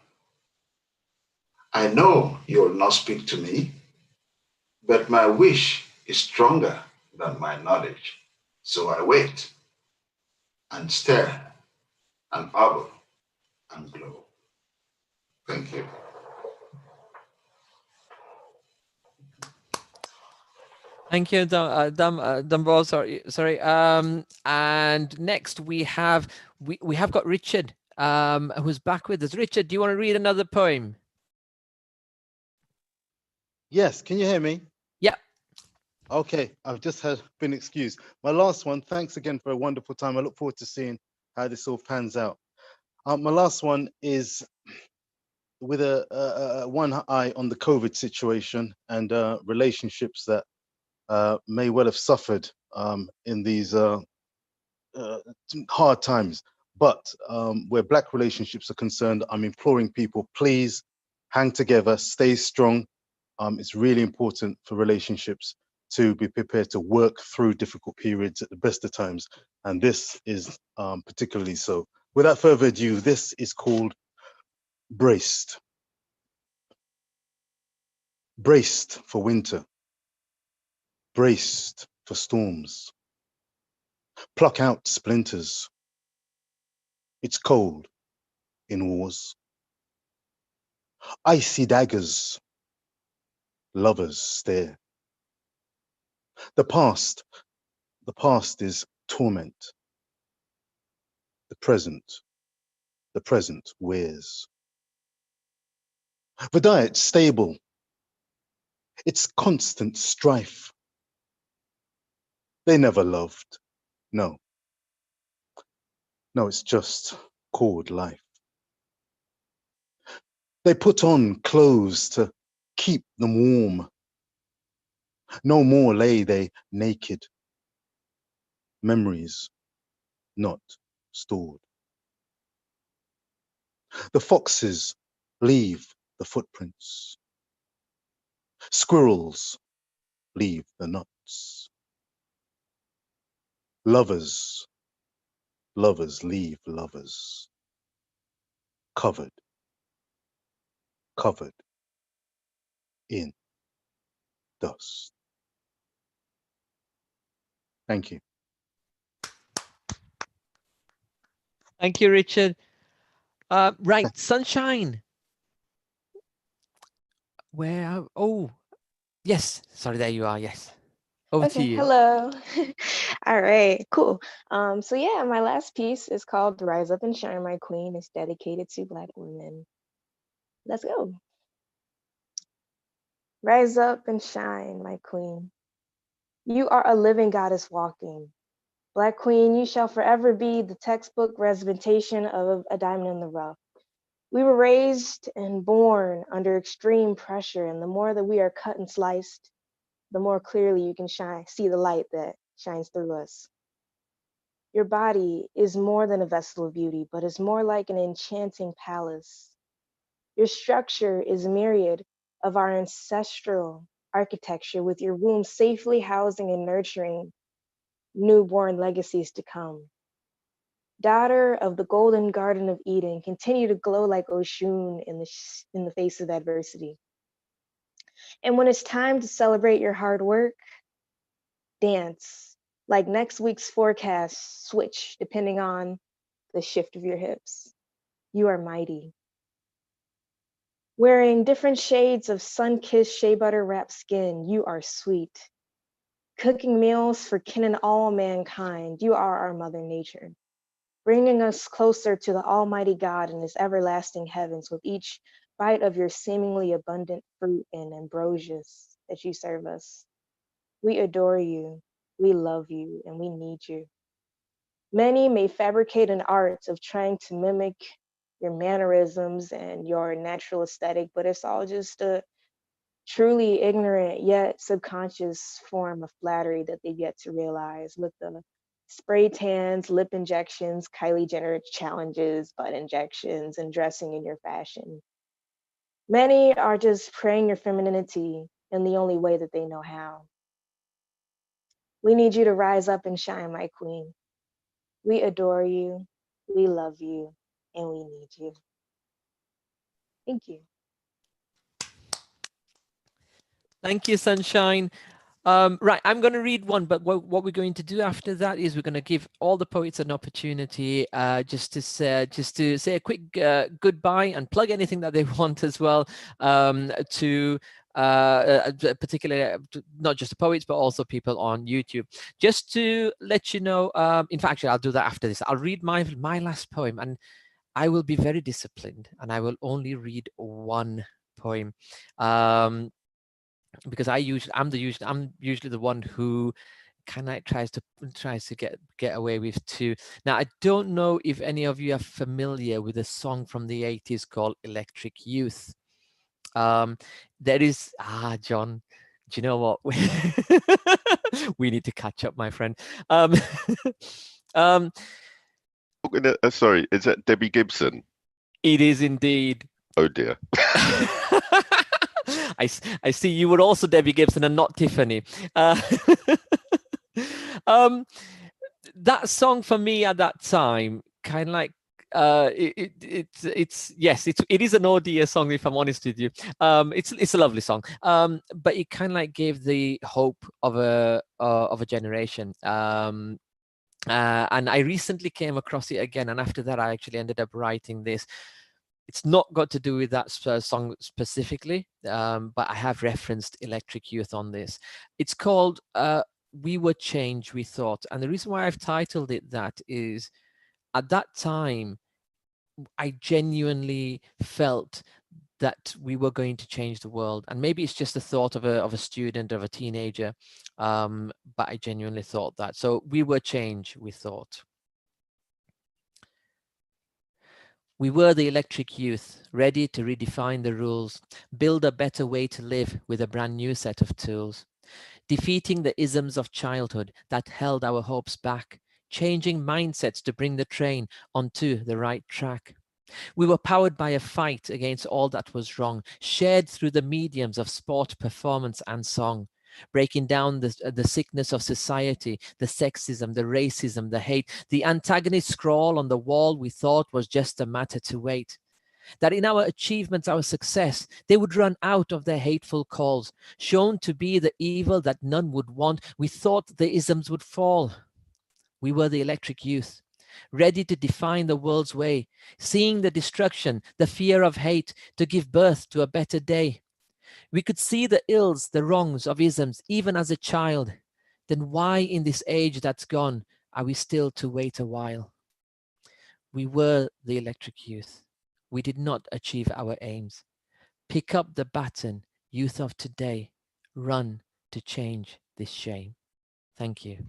I know you'll not speak to me, but my wish is stronger than my knowledge. So I wait and stare and ogle and glow. Thank you. Thank you, Dumbo. Sorry. And next we have got Richard, who's back with us. Richard, do you want to read another poem? Yes. Can you hear me? Yeah. Okay. I've just been excused. My last one. Thanks again for a wonderful time. I look forward to seeing how this all pans out. My last one is with a one eye on the COVID situation and relationships that may well have suffered in these hard times. But where Black relationships are concerned, I'm imploring people, please hang together, stay strong. It's really important for relationships to be prepared to work through difficult periods at the best of times. And this is particularly so. Without further ado, this is called Braced. Braced for winter. Braced for storms. Pluck out splinters. It's cold in wars. Icy daggers. Lovers stare. The past is torment. The present wears. The diet's stable. It's constant strife. They never loved. No, it's just called life. They put on clothes to keep them warm. No more lay they naked. Memories not stored. The foxes leave the footprints. Squirrels leave the nuts. Lovers leave lovers. Covered in dust. Thank you. Thank you, Richard. Right, Sunshine. Where? Oh, yes. Sorry, there you are. Yes. Over to you. Hello. All right, cool. So yeah, my last piece is called Rise Up and Shine, My Queen. It's dedicated to Black women. Let's go. Rise up and shine, my queen. You are a living goddess walking. Black queen, you shall forever be the textbook representation of a diamond in the rough. We were raised and born under extreme pressure, and the more that we are cut and sliced, the more clearly you can see the light that shines through us. Your body is more than a vessel of beauty, but is more like an enchanting palace. Your structure is myriad of our ancestral architecture, with your womb safely housing and nurturing newborn legacies to come. Daughter of the golden garden of Eden, continue to glow like Oshun in the face of adversity. And when it's time to celebrate your hard work, dance like next week's forecast switch depending on the shift of your hips. You are mighty. Wearing different shades of sun-kissed shea butter wrapped skin, you are sweet. Cooking meals for kin and all mankind, you are our mother nature. Bringing us closer to the almighty God in his everlasting heavens with each bite of your seemingly abundant fruit and ambrosias that you serve us. We adore you, we love you, and we need you. Many may fabricate an art of trying to mimic your mannerisms and your natural aesthetic, but it's all just a truly ignorant yet subconscious form of flattery that they've yet to realize, with the spray tans, lip injections, Kylie Jenner challenges, butt injections, and dressing in your fashion. Many are just praying your femininity in the only way that they know how. We need you to rise up and shine, my queen. We adore you, we love you, and we need you. Thank you. Thank you, Sunshine. Right, I'm going to read one, but what we're going to do after that is we're going to give all the poets an opportunity just to say a quick goodbye and plug anything that they want as well, to particularly not just the poets, but also people on YouTube. Just to let you know, in fact, actually, I'll do that after this. I'll read my last poem, and I will be very disciplined, and I will only read one poem. Because I'm usually the one who kind of tries to get away with two. Now, I don't know if any of you are familiar with a song from the 80s called Electric Youth. There is John, do you know what? We need to catch up, my friend. Sorry, is that Debbie Gibson? It is indeed. Oh dear. I see you were also Debbie Gibson and not Tiffany. That song for me at that time, kind of like, it is an ODA song, if I'm honest with you. It's a lovely song, but it kind of like gave the hope of a generation. And I recently came across it again, and after that I actually ended up writing this. It's not got to do with that song specifically, but I have referenced Electric Youth on this. It's called We Were Change, We Thought. And the reason why I've titled it that is, at that time, I genuinely felt that we were going to change the world. And maybe it's just the thought of a student, of a teenager, but I genuinely thought that. So we were change, we thought. We were the electric youth, ready to redefine the rules, build a better way to live with a brand new set of tools, defeating the isms of childhood that held our hopes back, changing mindsets to bring the train onto the right track. We were powered by a fight against all that was wrong, shared through the mediums of sport, performance, and song, breaking down the sickness of society, the sexism, the racism, the hate, the antagonist scrawl on the wall we thought was just a matter to wait. That in our achievements, our success, they would run out of their hateful calls, shown to be the evil that none would want. We thought the isms would fall. We were the electric youth, ready to define the world's way, seeing the destruction, the fear of hate, to give birth to a better day. We could see the ills, the wrongs of isms, even as a child. Then why in this age that's gone, are we still to wait a while? We were the electric youth. We did not achieve our aims. Pick up the baton, youth of today. Run to change this shame. Thank you.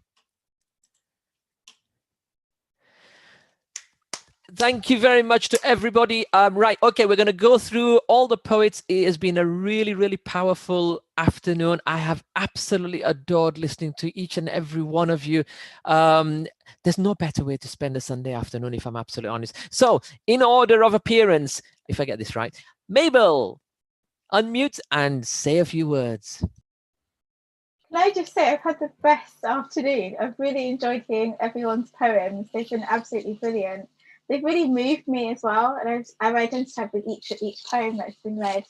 Thank you very much to everybody. Right, okay, we're going to go through all the poets. It has been a really, really powerful afternoon. I have absolutely adored listening to each and every one of you. There's no better way to spend a Sunday afternoon, if I'm absolutely honest. So, in order of appearance, if I get this right, Mabel, unmute and say a few words. Can I just say I've had the best afternoon. I've really enjoyed hearing everyone's poems. They've been absolutely brilliant. They've really moved me as well, and I've identified with each poem that's been read.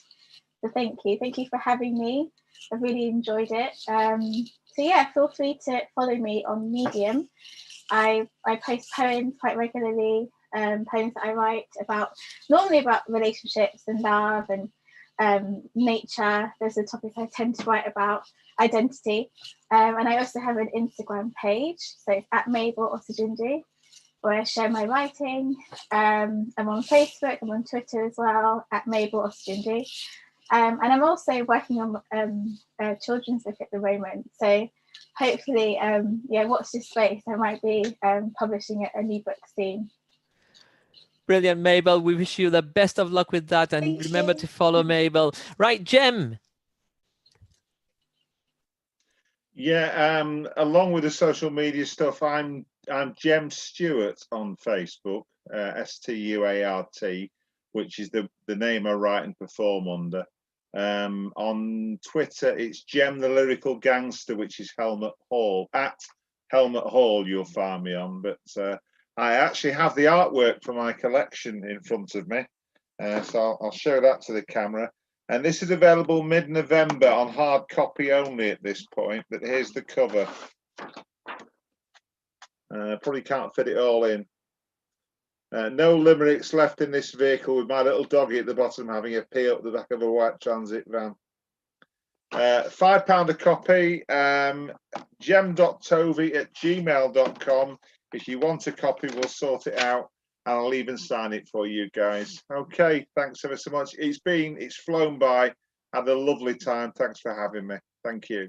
So thank you for having me. I've really enjoyed it. So yeah, feel free to follow me on Medium. I post poems quite regularly, poems that I write normally about relationships and love and nature. There's a topic I tend to write about, identity, and I also have an Instagram page, so it's at Mabel Osajundu, where I share my writing. I'm on Facebook, I'm on Twitter as well, at Mabel Osajundu. And I'm also working on a children's book at the moment. So hopefully, watch this space. I might be publishing a new book soon. Brilliant, Mabel. We wish you the best of luck with that. And remember to follow Mabel. Right, Jem. Yeah, along with the social media stuff, I'm Jem Stewart on Facebook, Stuart, which is the name I write and perform under. On Twitter, it's Jem the Lyrical Gangster, which is Helmut Hall. At Helmut Hall, you'll find me on. But I actually have the artwork for my collection in front of me, so I'll show that to the camera. And this is available mid-November on hard copy only at this point. But here's the cover. Probably can't fit it all in. No limericks left in this vehicle, with my little doggy at the bottom having a pee up the back of a white transit van. £5 a copy. jem.tovey@gmail.com. If you want a copy, we'll sort it out, and I'll even sign it for you guys. Okay, thanks ever so much. It's flown by. Had a lovely time. Thanks for having me. Thank you.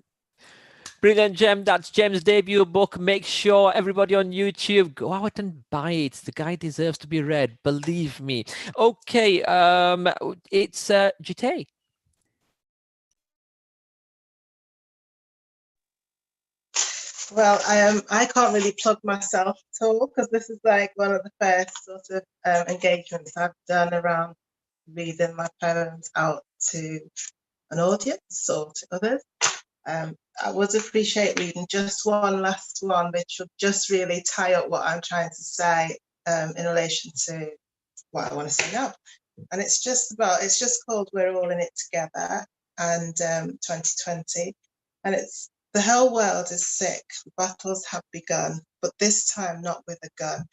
Brilliant, Jem. That's Jem's debut book. Make sure everybody on YouTube, go out and buy it. The guy deserves to be read. Believe me. Okay, it's Jite. Well, I can't really plug myself at all because this is like one of the first sort of engagements I've done around reading my poems out to an audience or to others. I would appreciate reading just one last one, which would just really tie up what I'm trying to say in relation to what I want to say now. And it's just called We're All in It Together, and 2020. And it's the whole world is sick, battles have begun, but this time not with a gun.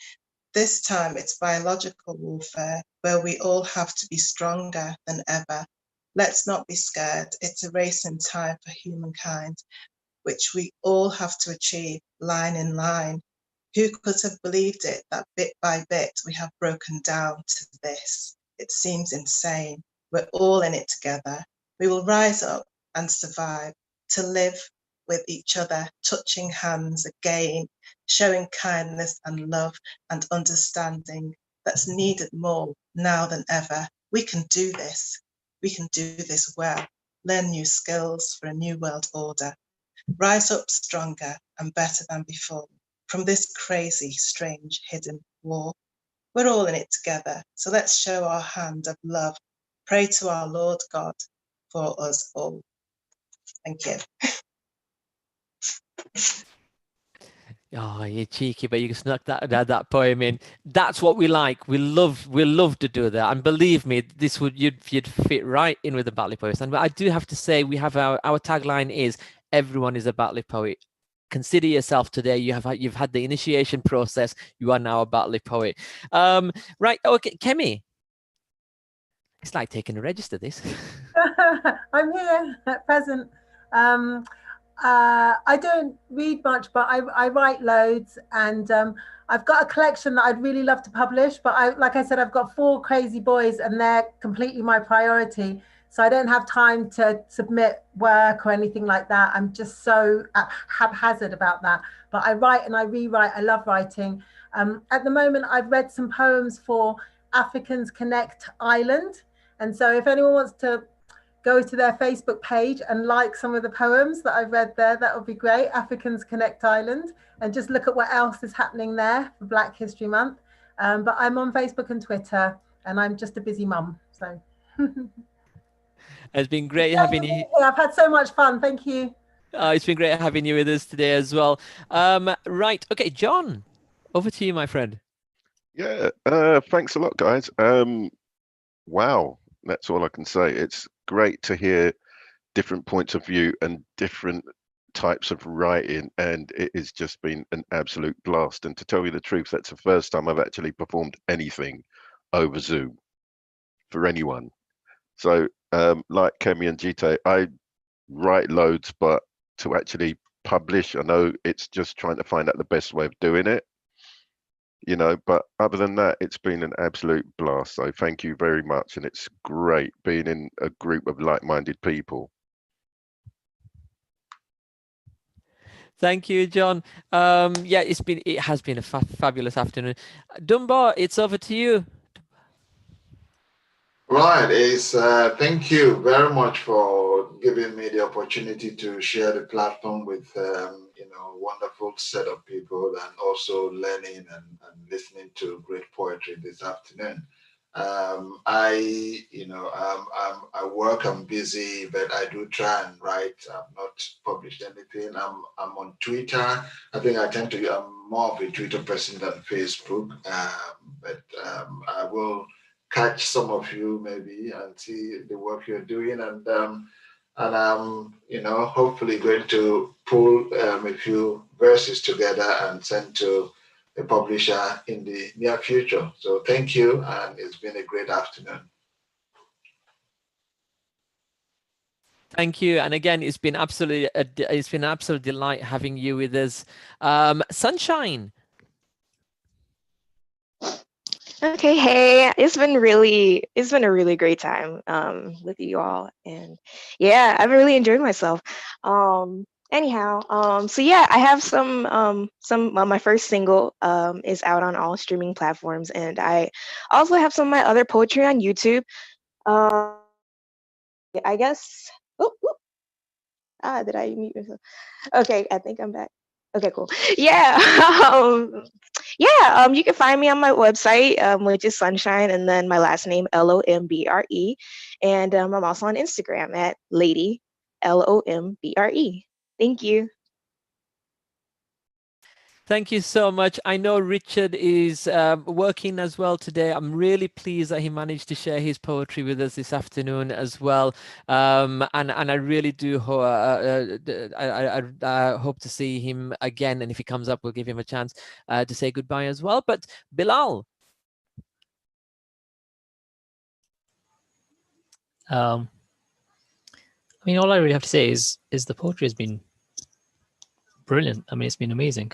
This time it's biological warfare where we all have to be stronger than ever. Let's not be scared. It's a race in time for humankind, which we all have to achieve line in line. Who could have believed it that bit by bit we have broken down to this? It seems insane. We're all in it together. We will rise up and survive to live with each other, touching hands again, showing kindness and love and understanding that's needed more now than ever. We can do this. We can do this well. Learn new skills for a new world order. Rise up stronger and better than before from this crazy, strange, hidden war. We're all in it together, so let's show our hand of love. Pray to our Lord God for us all. Thank you. Oh, you're cheeky, but you snuck that poem in. That's what we like. We love to do that. And believe me, this you'd fit right in with the Batley Poets. And I do have to say, we have our tagline is everyone is a Batley poet. Consider yourself today. You've had the initiation process. You are now a Batley poet. Right. Okay, Kemi. It's like taking a register. This. I'm here at present. I don't read much, but I write loads, and I've got a collection that I'd really love to publish, but like I said, I've got 4 crazy boys and they're completely my priority. So I don't have time to submit work or anything like that. I'm just so haphazard about that. But I write and I rewrite. I love writing. At the moment, I've read some poems for Africans Connect Island. And so if anyone wants to go to their Facebook page and like some of the poems that I've read there, that would be great. Africans Connect Island, and just look at what else is happening there for Black History Month. But I'm on Facebook and Twitter, and I'm just a busy mum. So it's been great having you. I've had so much fun. Thank you. It's been great having you with us today as well. Right. Okay, John, over to you, my friend. Yeah. Thanks a lot, guys. Wow. That's all I can say. It's great to hear different points of view and different types of writing, and it has just been an absolute blast. And to tell you the truth, that's the first time I've actually performed anything over Zoom for anyone. So like Kemi and Jite, I write loads, but to actually publish, I know it's just trying to find out the best way of doing it, you know, but other than that, it's been an absolute blast. So thank you very much. And it's great being in a group of like-minded people. Thank you, John. Yeah, it has been a fabulous afternoon. Dunbar, it's over to you. Right, thank you very much for giving me the opportunity to share the platform with wonderful set of people, and also learning and listening to great poetry this afternoon. I work, I'm busy, but I do try and write. I've not published anything. I'm on Twitter. I think I'm more of a Twitter person than Facebook, but I will catch some of you maybe and see the work you're doing, and I'm hopefully going to pull a few verses together and send to a publisher in the near future. So thank you, and it's been a great afternoon. Thank you, and again, it's been absolutely an absolute delight having you with us. Sunshine. Okay, hey, it's been a really great time with you all, and yeah, I've really enjoyed myself. Anyhow, so yeah, I have my first single is out on all streaming platforms, and I also have some of my other poetry on YouTube. I guess. Did I mute myself? Okay, I think I'm back. Okay, cool. Yeah. You can find me on my website, which is Sunshine, and then my last name, Lombre. And I'm also on Instagram at Lady Lombre. Thank you. Thank you so much. I know Richard is working as well today. I'm really pleased that he managed to share his poetry with us this afternoon as well. And I really do I hope to see him again. And if he comes up, we'll give him a chance to say goodbye as well. But Bilal. I mean, all I really have to say is the poetry has been brilliant. I mean, it's been amazing.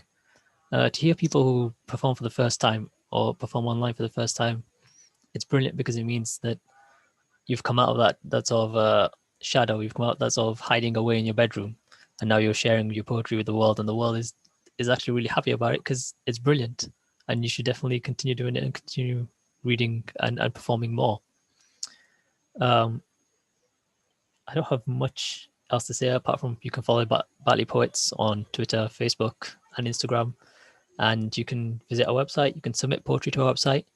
To hear people who perform for the first time or perform online for the first time, it's brilliant because it means that you've come out of that sort of shadow. You've come out that sort of hiding away in your bedroom, and now you're sharing your poetry with the world, and the world is actually really happy about it because it's brilliant, and you should definitely continue doing it and continue reading and performing more. I don't have much else to say apart from you can follow Batley Poets on Twitter, Facebook, and Instagram. And you can visit our website. You can submit poetry to our website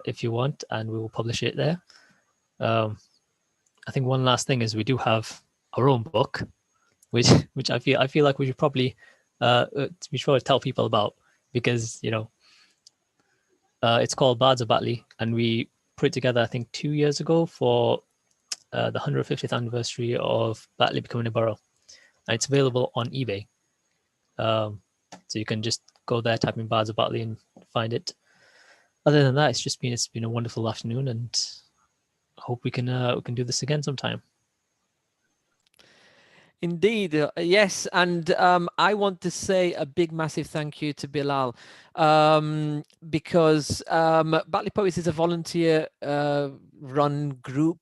if you want, and we will publish it there. I think one last thing is we do have our own book, which I feel like we should probably tell people about, because it's called Bards of Batley, and we put it together I think 2 years ago for the 150th anniversary of Batley becoming a borough, and it's available on eBay. So you can just go there, type in Bards of Batley, and find it. Other than that, it's been a wonderful afternoon, and I hope we can do this again sometime. Indeed, yes, and I want to say a big, massive thank you to Bilal, because Batley Poets is a volunteer-run group.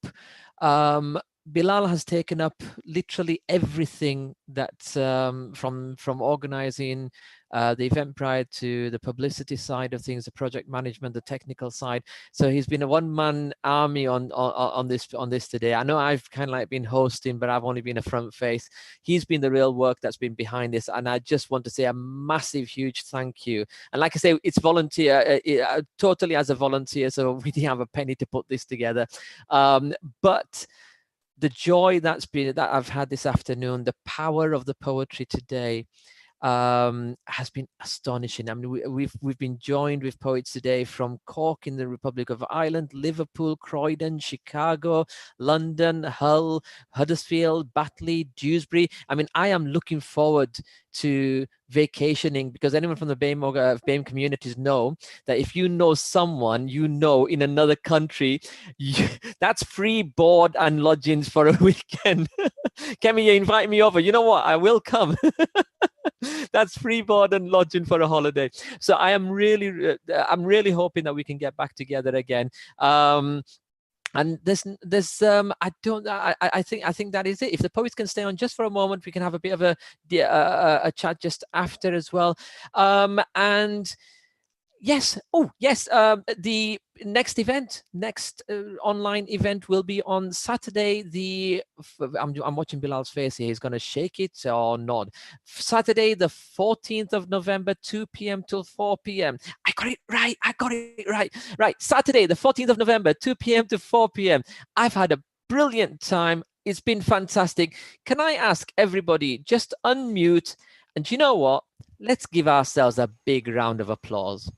Bilal has taken up literally everything that from organizing the event prior to the publicity side of things, the project management, the technical side. So he's been a one-man army on this today. I know I've kind of like been hosting, but I've only been a front face. He's been the real work that's been behind this, and I just want to say a massive, huge thank you. And like I say, it's volunteer, totally as a volunteer, so we didn't have a penny to put this together, but the joy that I've had this afternoon, the power of the poetry today, has been astonishing. I mean, we've been joined with poets today from Cork in the Republic of Ireland, Liverpool, Croydon, Chicago, London, Hull, Huddersfield, Batley, Dewsbury. I mean, I am looking forward to vacationing, because anyone from the BAME communities know that if you know someone in another country, that's free board and lodgings for a weekend. Kemi, you invite me over. You know what? I will come. That's free board and lodging for a holiday. So I'm really hoping that we can get back together again. And I think that is it. If the poets can stay on just for a moment, we can have a bit of a chat just after as well. And yes, the next online event will be on Saturday. I'm watching Bilal's face here. He's going to shake it or nod. Saturday, the 14th of November, 2 p.m. till 4 p.m. I got it right. Right. Saturday, the 14th of November, 2 p.m. to 4 p.m. I've had a brilliant time. It's been fantastic. Can I ask everybody just unmute? And you know what? Let's give ourselves a big round of applause.